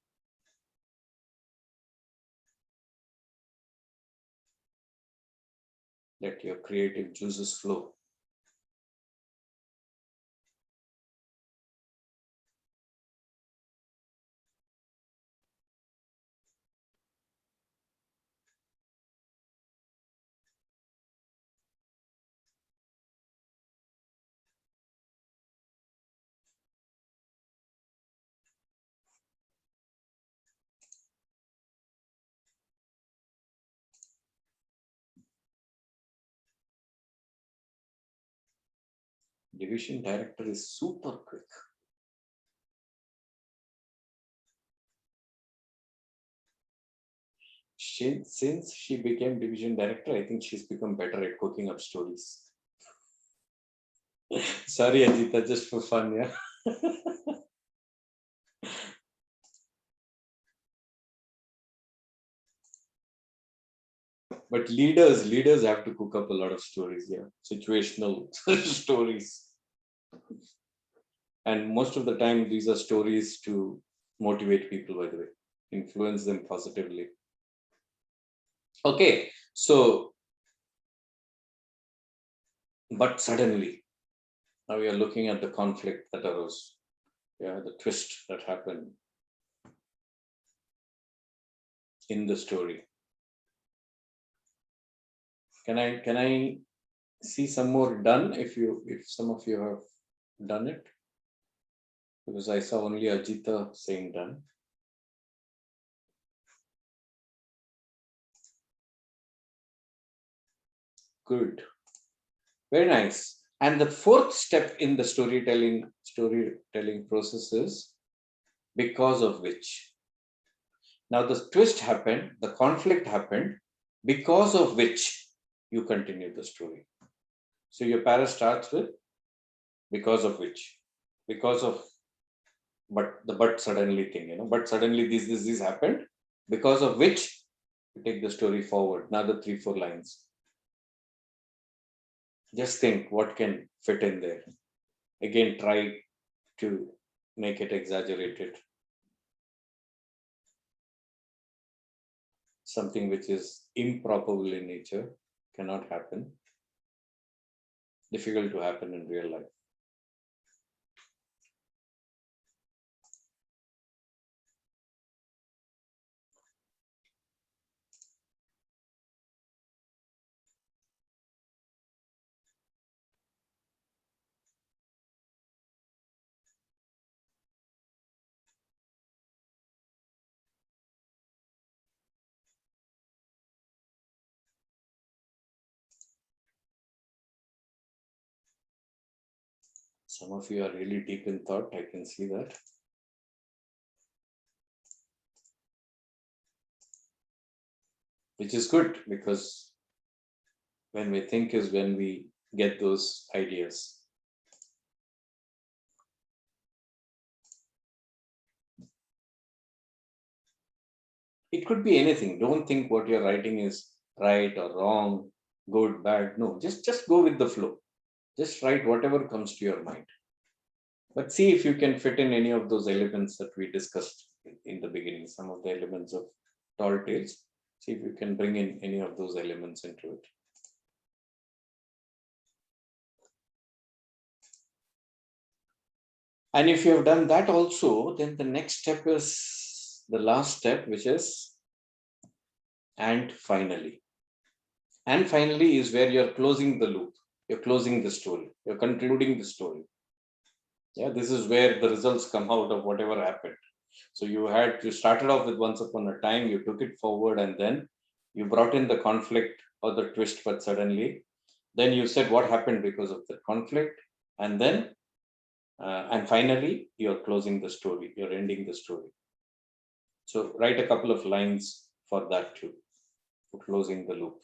let your creative juices flow. Division director is super quick. Since she became division director, I think she's become better at cooking up stories. Sorry, Ajita, just for fun, yeah. But leaders have to cook up a lot of stories, yeah. Situational stories. And most of the time, these are stories to motivate people, by the way, influence them positively. Okay, so, but suddenly, now we are looking at the conflict that arose, yeah, the twist that happened in the story. Can I see some more done if some of you have done it? Because I saw only Ajita saying done. Good. Very nice. And the fourth step in the storytelling process is because of which. Now the twist happened, the conflict happened, because of which you continue the story. So your para starts with because of which, because of but suddenly thing, but suddenly this happened, because of which you take the story forward. Another 3-4 lines. Just think what can fit in there. Again, try to make it exaggerated. Something which is improbable in nature cannot happen. Difficult to happen in real life. Some of you are really deep in thought, I can see that. Which is good, because when we think is when we get those ideas. It could be anything. Don't think what you're writing is right or wrong. good, bad. No, just go with the flow. Just write whatever comes to your mind. But see if you can fit in any of those elements that we discussed in the beginning, some of the elements of tall tales. See if you can bring in any of those elements into it. And if you have done that also, then the next step is the last step, which is and finally. And finally is where you're closing the loop. You're closing the story. You're concluding the story. Yeah, this is where the results come out of whatever happened. So you started off with once upon a time, you took it forward, and then you brought in the conflict or the twist, but suddenly, then you said what happened because of the conflict, and then, and finally, you're closing the story, you're ending the story. So write a couple of lines for that too, for closing the loop.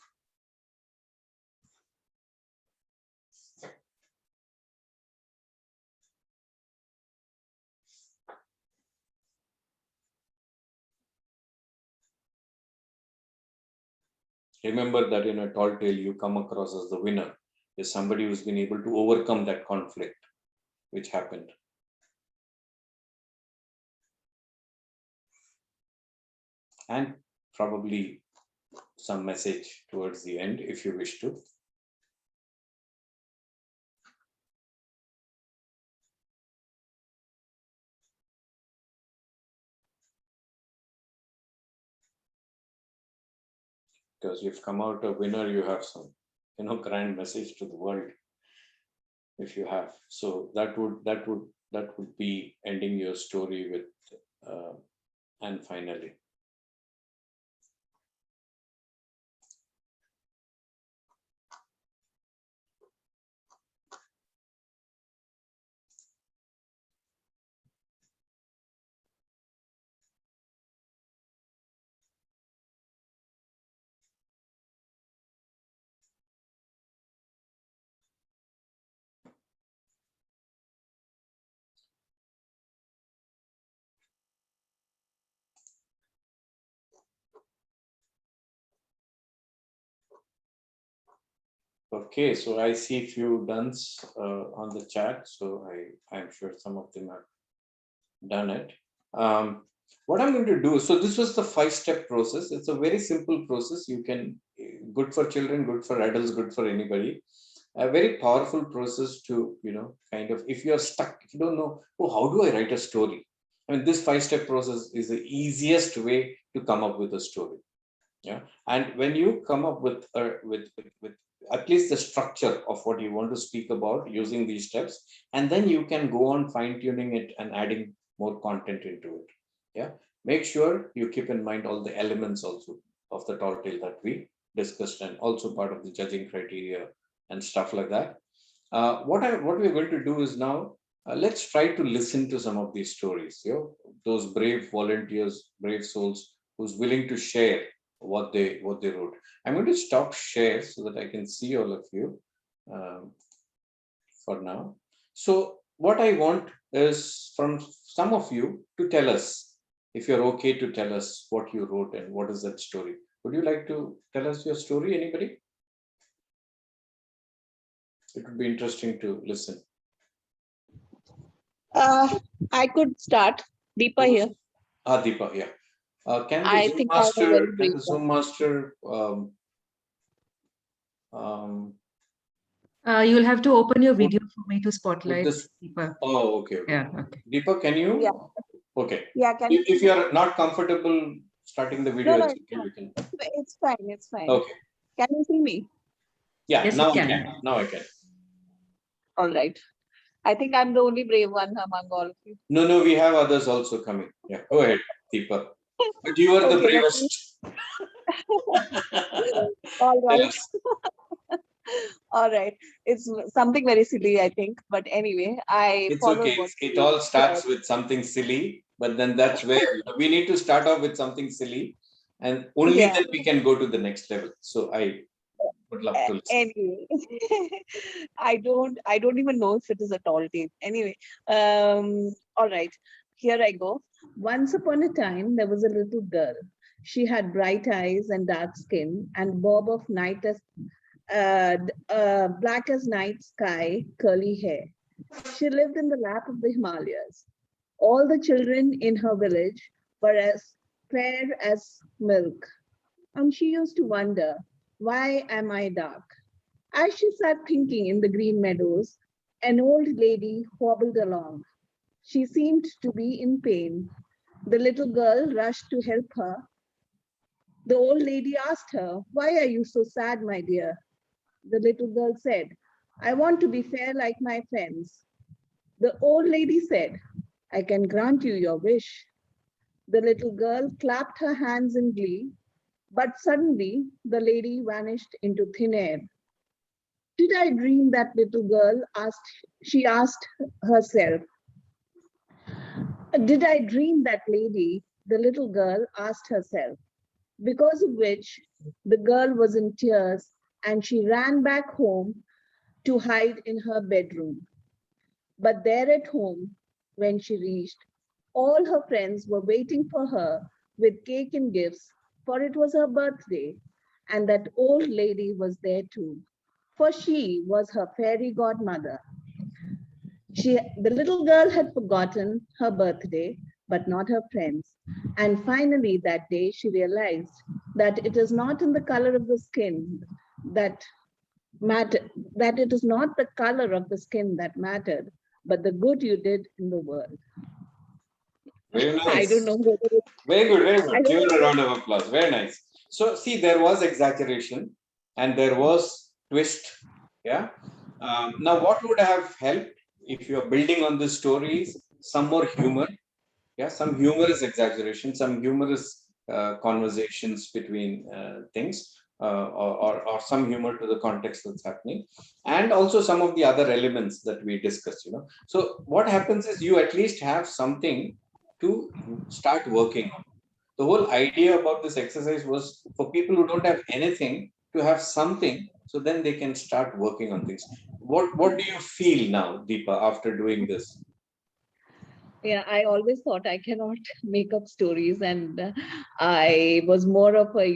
Remember that in a tall tale, you come across as the winner, is somebody who's been able to overcome that conflict which happened. And probably some message towards the end if you wish to. Because you've come out a winner, you have some, grand message to the world. If you have, so that would be ending your story with, and finally. Okay, so I see a few dones on the chat, so I'm sure some of them have done it. What I'm going to do, so this was the 5-step process. It's a very simple process. You can, good for children, good for adults, good for anybody. A very powerful process to, kind of, if you're stuck, if you don't know, oh, how do I write a story? I mean, this 5-step process is the easiest way to come up with a story. Yeah, and when you come up with at least the structure of what you want to speak about using these steps, and then you can go on fine-tuning it and adding more content into it. Yeah, make sure you keep in mind all the elements also of the tall tale that we discussed, and also part of the judging criteria and stuff like that. What we're going to do is now, let's try to listen to some of these stories. Those brave volunteers, brave souls who's willing to share what they wrote. I'm going to stop share so that I can see all of you for now. So what I want is from some of you to tell us, if you're okay to tell us what you wrote and what is that story. Would you like to tell us your story, anybody? It would be interesting to listen. I could start. Deepa here. Deepa, yeah. Can the I Zoom think I have a master, very can brief the Zoom master You'll have to open your video for me to spotlight this? Deepa. Oh, okay. Yeah, okay. Deepa, can you? Yeah. Okay. Yeah, can If you're not comfortable starting the video, No, it's okay. We can. it's fine. It's fine. Okay. Can you see me? Yeah, Yes, now you I can. can. Now I can. All right. I think I'm the only brave one among all of you. No, we have others also coming. Yeah, go ahead, Deepa. But you are the Okay, bravest. All right. Yes. All right. It's something very silly, I think. But anyway, I It's follow okay. what It you all starts said. with something silly, but then that's where we need to start off with something silly, and only Yeah. then we can go to the next level. So I would love to listen. Anyway, I don't even know if it is a tall tale. Anyway, all right, here I go. Once upon a time, there was a little girl. She had bright eyes and dark skin and bob of black as night sky, curly hair. She lived in the lap of the Himalayas. All the children in her village were as fair as milk. And she used to wonder, why am I dark? As she sat thinking in the green meadows, an old lady hobbled along. She seemed to be in pain. The little girl rushed to help her. The old lady asked her, why are you so sad, my dear? The little girl said, I want to be fair like my friends. The old lady said, I can grant you your wish. The little girl clapped her hands in glee, but suddenly the lady vanished into thin air. Did I dream, that little girl she asked herself. Did I dream, that lady, the little girl asked herself, because of which the girl was in tears and she ran back home to hide in her bedroom. But there at home, when she reached, all her friends were waiting for her with cake and gifts, for it was her birthday, and that old lady was there too, for she was her fairy godmother. The little girl had forgotten her birthday, but not her friends. And finally, that day, she realized that it is not in the color of the skin that mattered, that it is not the color of the skin that mattered, but the good you did in the world. Very I nice. don't know whether it, Very good, very I good. don't Give her a know. round of applause. Very nice. So, see, there was exaggeration and there was twist. Yeah. Now, what would have helped if you're building on the stories? Some more humor. Yeah, some humorous exaggeration, some humorous conversations between things, or some humor to the context that's happening, and also some of the other elements that we discussed. So what happens is you at least have something to start working on. The whole idea about this exercise was for people who don't have anything to have something, so then they can start working on things. What do you feel now, Deepa, after doing this? Yeah, I always thought I cannot make up stories, and I was more of a,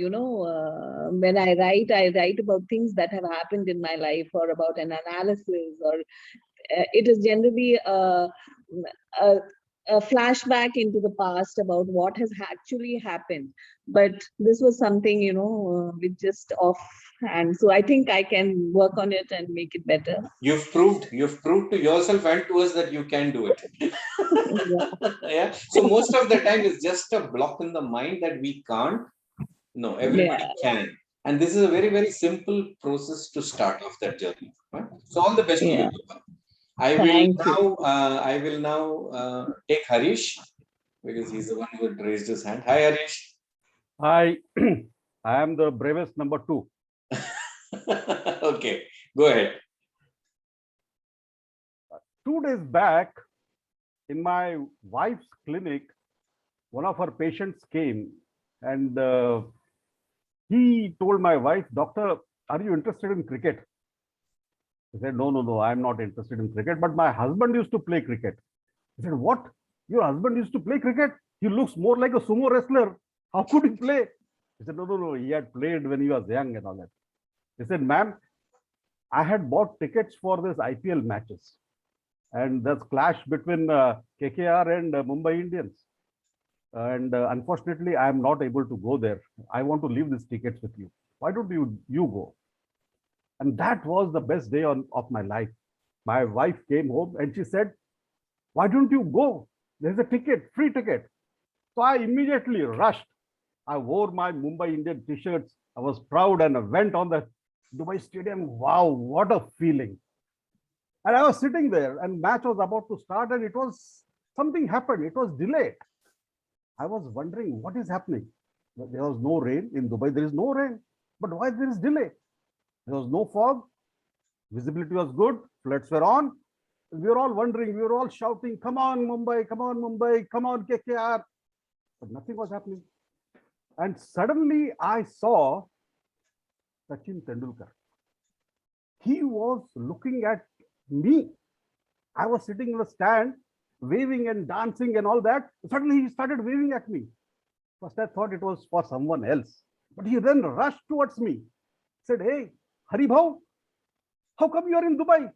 when I write about things that have happened in my life, or about an analysis, or it is generally a, a flashback into the past about what has actually happened. But this was something, with just offhand. So I think I can work on it and make it better. You've proved to yourself and to us that you can do it. Yeah. So most of the time it's just a block in the mind that we can't. No, everybody can. And this is a very, very simple process to start off that journey. Right? So all the best to you. I will now take Harish, because he's the one who had raised his hand. Hi, Harish. I am the bravest number 2. Okay, go ahead. 2 days back, in my wife's clinic, one of her patients came and he told my wife, Doctor, are you interested in cricket? I said, no, I'm not interested in cricket, but my husband used to play cricket. I said, what? Your husband used to play cricket? He looks more like a sumo wrestler. How could he play? He said, no, he had played when he was young and all that. He said, ma'am, I had bought tickets for this IPL matches. And there's clash between KKR and Mumbai Indians. And unfortunately, I am not able to go there. I want to leave these tickets with you. Why don't you go? And that was the best day of my life. My wife came home and she said, why don't you go? There's a ticket, free ticket. So I immediately rushed. I wore my Mumbai Indian t-shirts. I was proud and I went on the Dubai Stadium. Wow, what a feeling. And I was sitting there and match was about to start and something happened. It was delayed. I was wondering what is happening. There was no rain in Dubai. There is no rain. But why there is delay? There was no fog. Visibility was good. Floods were on. We were all wondering. We were all shouting, come on, Mumbai, come on, Mumbai, come on, KKR. But nothing was happening. And suddenly I saw Sachin Tendulkar. He was looking at me. I was sitting in a stand, waving and dancing and all that. Suddenly he started waving at me. First I thought it was for someone else. But he then rushed towards me. Said, hey, Hari Bhau, how come you are in Dubai?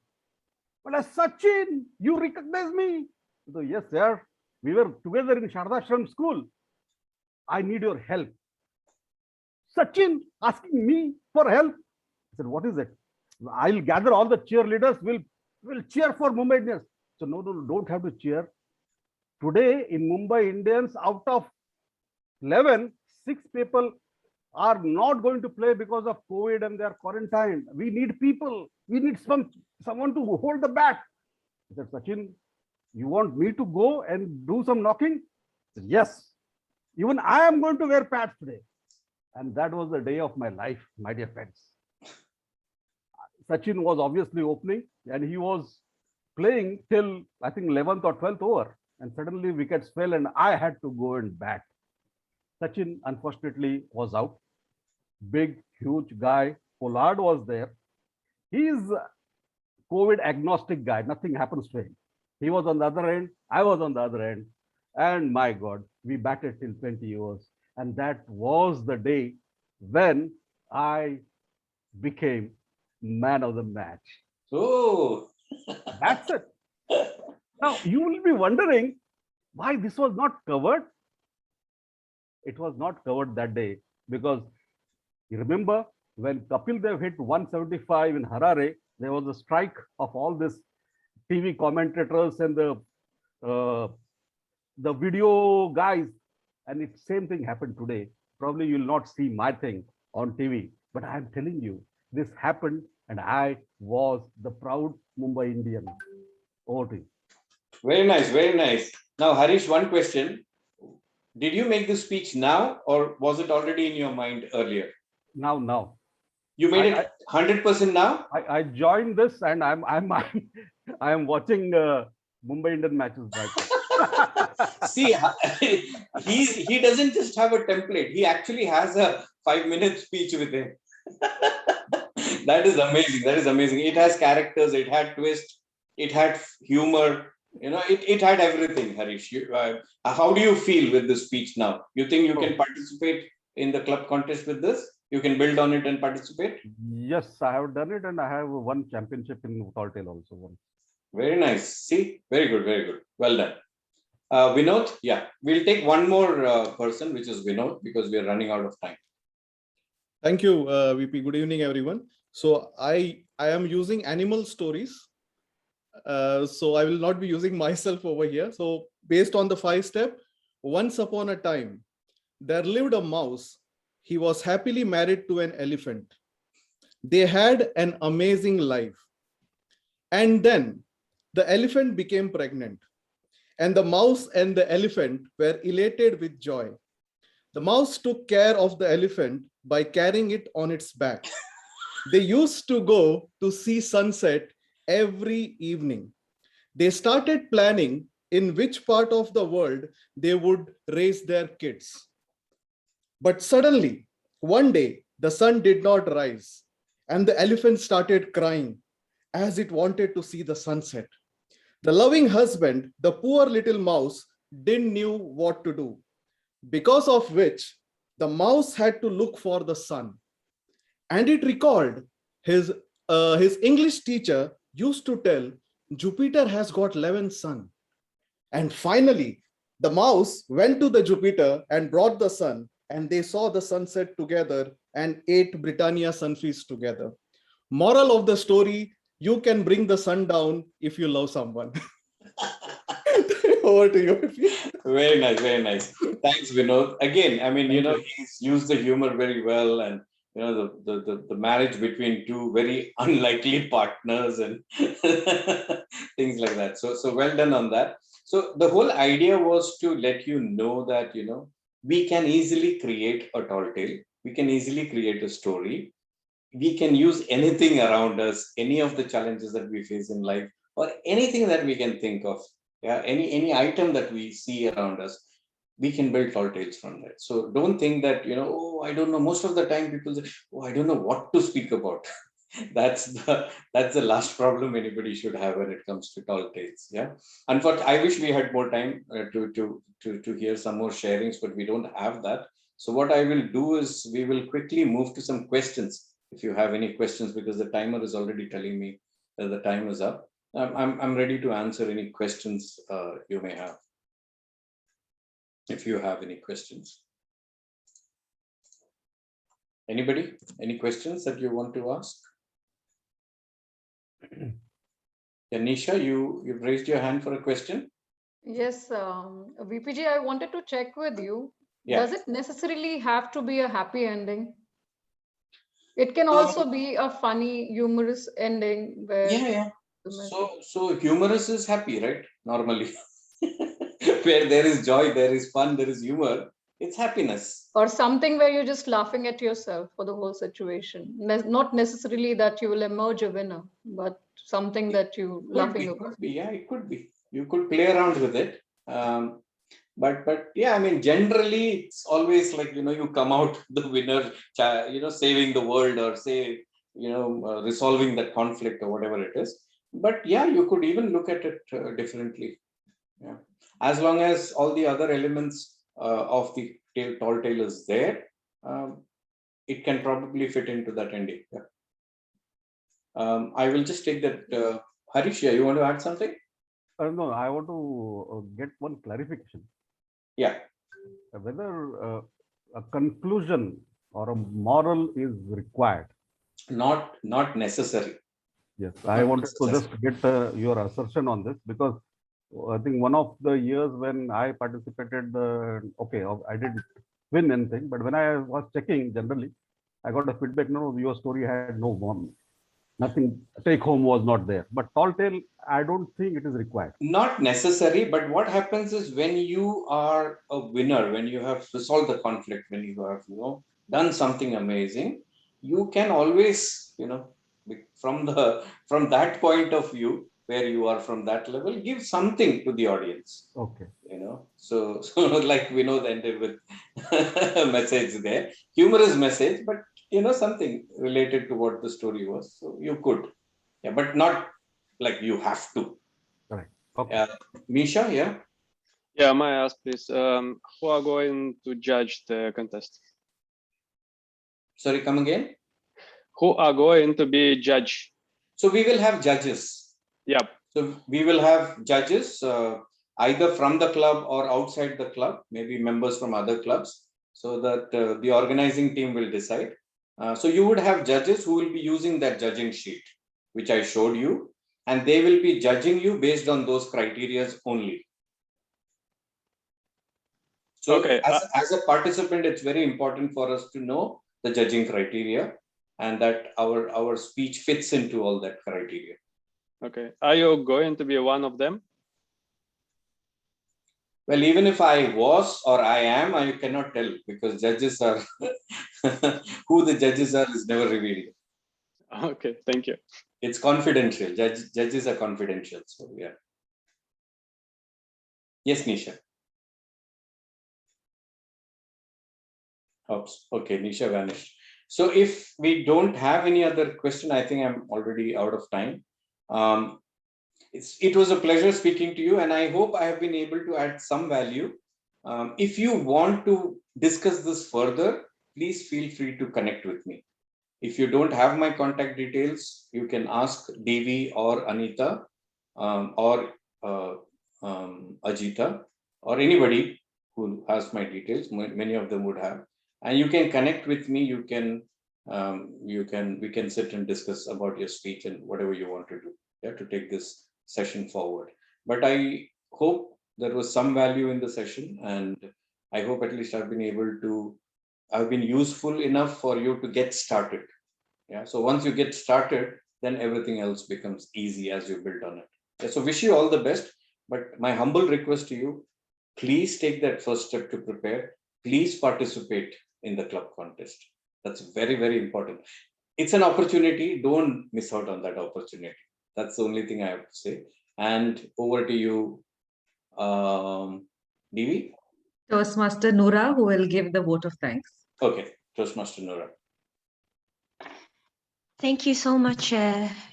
But as Sachin, you recognize me? So, yes, sir. We were together in Shardashram school. I need your help. Sachin asking me for help. I said, what is it? I'll gather all the cheerleaders. We'll cheer for Mumbai Indians. So no, don't have to cheer. Today in Mumbai Indians, out of 11, 6 people are not going to play because of COVID and they are quarantined. We need people. We need someone to hold the bat. I said, Sachin, you want me to go and do some knocking? I said, yes. Even I am going to wear pads today. And that was the day of my life, my dear friends. Sachin was obviously opening and he was playing till I think 11th or 12th over. And suddenly wickets fell and I had to go and bat. Sachin unfortunately was out. Big, huge guy. Pollard was there. He's a COVID agnostic guy. Nothing happens to him. He was on the other end. I was on the other end. And my God, we batted till 20 overs. And that was the day when I became man of the match. Oh, That's it. Now, you will be wondering why this was not covered. It was not covered that day because you remember when Kapil Dev hit 175 in Harare, there was a strike of all this TV commentators and the video guys. And the same thing happened today. Probably you'll not see my thing on TV, but I'm telling you, this happened and I was the proud Mumbai Indian. Over to you. very nice, very nice. Now, Harish, one question. Did you make this speech now or was it already in your mind earlier? Now. You made it 100% now? I joined this and I'm watching Mumbai Indian matches right now. See, he doesn't just have a template. He actually has a 5-minute speech with him. That is amazing. That is amazing. It has characters. It had twist. It had humor. You know, it had everything, Harish. How do you feel with this speech now? You think you can participate in the club contest with this? You can build on it and participate? Yes, I have done it and I have won championship in Talltale also. Very nice. See, very good, very good. Well done. Vinod, yeah, we'll take one more person, which is Vinod, because we are running out of time. Thank you, VP. Good evening, everyone. So I am using animal stories. So I will not be using myself over here. So based on the 5-step, once upon a time, there lived a mouse. He was happily married to an elephant. They had an amazing life. And then the elephant became pregnant. And the mouse and the elephant were elated with joy. The mouse took care of the elephant by carrying it on its back. They used to go to see sunset every evening. They started planning in which part of the world they would raise their kids. But suddenly, one day, the sun did not rise, and the elephant started crying as it wanted to see the sunset. The loving husband, the poor little mouse, didn't know what to do, because of which the mouse had to look for the sun. And it recalled his English teacher used to tell, Jupiter has got 11 suns. And finally, the mouse went to the Jupiter and brought the sun, and they saw the sunset together and ate Britannia sunfeast together. Moral of the story, you can bring the sun down if you love someone. Over to you. Very nice, very nice. Thanks, Vinod. Again, I mean, he's used the humor very well, and the marriage between two very unlikely partners and things like that. So well done on that. So the whole idea was to let you know that we can easily create a tall tale. We can easily create a story. We can use anything around us, any of the challenges that we face in life, or anything that we can think of. Yeah, any item that we see around us, we can build tall tales from that. So don't think that, oh, I don't know. Most of the time people say, oh, I don't know what to speak about. That's the last problem anybody should have when it comes to tall tales. Yeah. Unfortunately, I wish we had more time to hear some more sharings, but we don't have that. So what I will do is we will quickly move to some questions if you have any questions, because the timer is already telling me that the time is up. I'm ready to answer any questions you may have. If you have any questions. Anybody? Any questions that you want to ask? Nisha, you've raised your hand for a question. Yes, VPG, I wanted to check with you. Yeah. Does it necessarily have to be a happy ending? It can also be a funny, humorous ending where. Yeah. So humorous is happy, right? Normally, where there is joy, there is fun, there is humor. It's happiness. Or something where you're just laughing at yourself for the whole situation. Not necessarily that you will emerge a winner, but something that you laughing about. Could be, yeah, it could be. You could play around with it. But yeah, I mean, generally it's always like, you come out the winner, saving the world, or say, resolving that conflict or whatever it is. But yeah, you could even look at it differently. Yeah, as long as all the other elements of the tall tale is there, it can probably fit into that ending. Yeah. I will just take that. Harish, you want to add something? No, I want to get one clarification. Yeah. Whether a conclusion or a moral is required. Not necessary. Yes, I wanted to just get your assertion on this, because I think one of the years when I participated, I didn't win anything, but when I was checking generally, I got a feedback, no, your story had no one. Nothing, take home was not there. But tall tale, I don't think it is required. Not necessary, but what happens is when you are a winner, when you have resolved the conflict, when you have done something amazing, you can always, from that point of view, where you are from that level, give something to the audience. Okay. So like Vinod ended with a message there, humorous message, but something related to what the story was. So you could, yeah, but not like you have to. Right. Okay. Misha, yeah. Yeah, may I ask please, who are going to judge the contest? Sorry, come again. Who are going to be judged? So we will have judges. Yep. So we will have judges either from the club or outside the club, maybe members from other clubs, so that the organizing team will decide. So you would have judges who will be using that judging sheet, which I showed you, and they will be judging you based on those criteria only. So okay, as a participant, it's very important for us to know the judging criteria, and that our speech fits into all that criteria. Okay, are you going to be one of them? Well, even if I was or I am, I cannot tell, because judges are who the judges are is never revealed. Okay, thank you. It's confidential. Judges are confidential. So yeah. Yes, Nisha. Oops. Okay, Nisha vanished. So if we don't have any other question, I think I'm already out of time. It was a pleasure speaking to you, and I hope I have been able to add some value. If you want to discuss this further, please feel free to connect with me. If you don't have my contact details, you can ask Devi or Anita or Ajita or anybody who has my details. Many of them would have, and you can connect with me. We can sit and discuss about your speech and whatever you want to do, to take this session forward. But I hope there was some value in the session, and I hope at least I've been useful enough for you to get started. Yeah. So once you get started, then everything else becomes easy as you build on it. Yeah, so wish you all the best. But my humble request to you, please take that first step to prepare. Please participate in the club contest. That's very, very important. It's an opportunity. Don't miss out on that opportunity. That's the only thing I have to say. And over to you, Devi. Toastmaster Noora, who will give the vote of thanks. Okay, Toastmaster Noora. Thank you so much,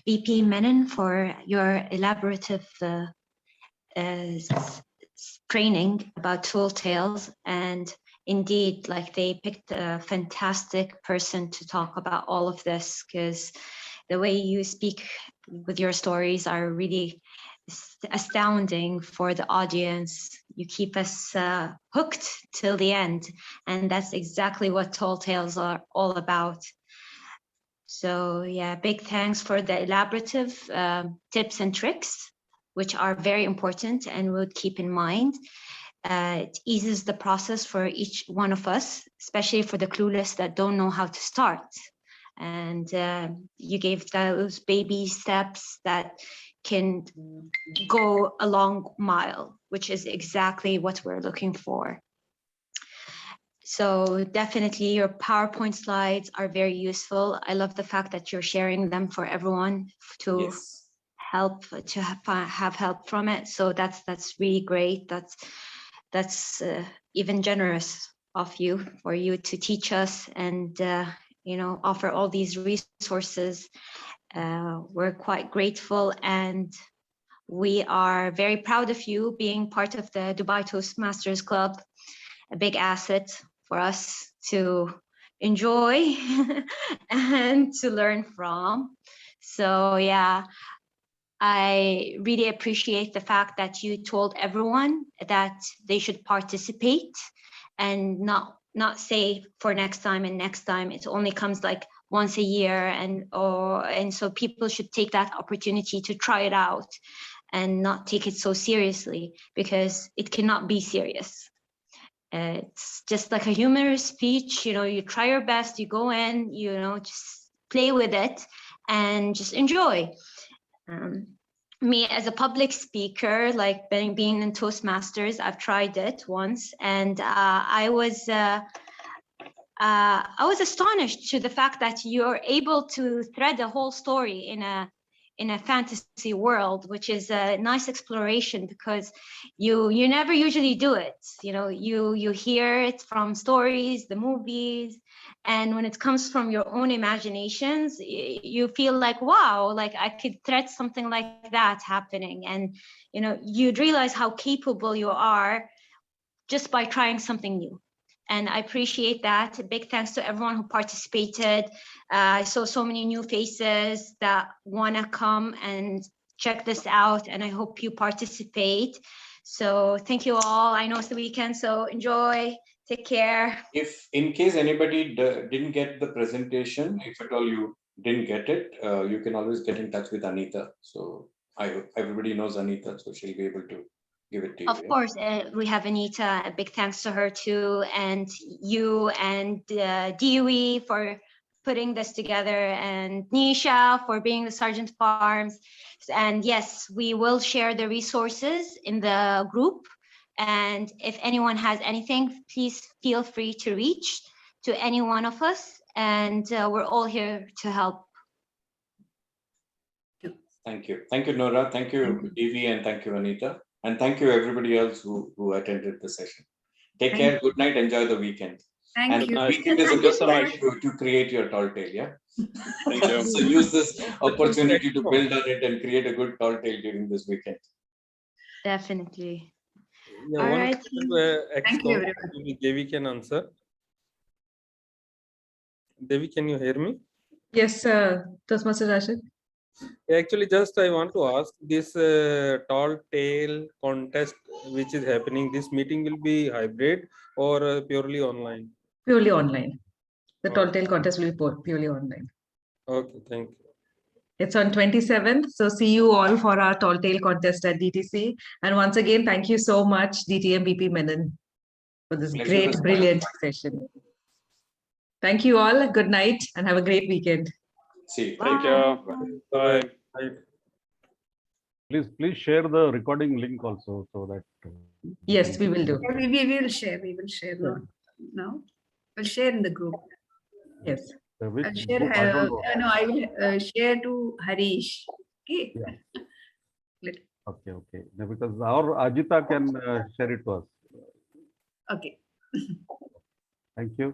VP Menon, for your elaborative training about tall tales, and indeed, like they picked a fantastic person to talk about all of this, because the way you speak with your stories are really astounding for the audience. You keep us hooked till the end, and that's exactly what Tall Tales are all about. So yeah, big thanks for the elaborative tips and tricks, which are very important and we'll keep in mind. It eases the process for each one of us, especially for the clueless that don't know how to start. And you gave those baby steps that can go a long mile, which is exactly what we're looking for. So definitely your PowerPoint slides are very useful. I love the fact that you're sharing them for everyone to help, to have help from it. So that's really great. That's even generous of you, for you to teach us and you know, offer all these resources. We're quite grateful, and we are very proud of you being part of the Dubai Toastmasters Club, a big asset for us to enjoy and to learn from. So yeah, I really appreciate the fact that you told everyone that they should participate and not say for next time and next time. It only comes like once a year, and so people should take that opportunity to try it out and not take it so seriously, because it cannot be serious. It's just like a humorous speech, you know, you try your best, you go in, you know, just play with it and just enjoy. Me as a public speaker, like being in Toastmasters, I've tried it once, and I was astonished to the fact that you're able to thread a whole story in a fantasy world, which is a nice exploration, because you never usually do it. You know, you hear it from stories, the movies, and when it comes from your own imaginations, you feel like, wow, like I could thread something like that happening. And, you know, you'd realize how capable you are just by trying something new. And I appreciate that. A big thanks to everyone who participated. I saw so many new faces that want to come and check this out, and I hope you participate. So thank you all. I know it's the weekend, so enjoy, take care. If in case anybody didn't get the presentation, if at all you didn't get it, you can always get in touch with Anita. So I hope everybody knows Anita, so she'll be able to give it to you. Of course, we have Anita, a big thanks to her too, and you and Dewey for putting this together, and Nisha for being the Sergeant Farms. And yes, we will share the resources in the group. And if anyone has anything, please feel free to reach to any one of us, and we're all here to help. Thank you. Thank you, Nora. Thank you, Devi, and thank you, Anita. And thank you, everybody else who attended the session. Take care. Good night. Enjoy the weekend. Thank you. The weekend is a good time to create your tall tale, yeah? Thank you. So use this opportunity to build on it and create a good tall tale during this weekend. Definitely. Yeah, All one right. Thank you, everyone. question Devi can answer. Devi, can you hear me? Yes, Toastmaster Rashid. Actually, just I want to ask this tall tale contest which is happening. This meeting will be hybrid or purely online? Purely online. The Tall Okay. Tale contest will be purely online. Okay, thank you. It's on 27th. So see you all for our Tall Tale contest at DTC. And once again, thank you so much, DTM VP Menon, for this Pleasure great, is brilliant mine. session. Thank you all. Good night and have a great weekend. See you. Thank you. Bye. Bye. Please share the recording link also, so that. Yes, we will do. We will share. We will share. Not now. We'll share in the group. Yes. Which I'll share. group? I don't know. No, I will share to Harish. Okay. Yeah. Okay. Yeah, because our Ajita can share it to us. Okay. Thank you.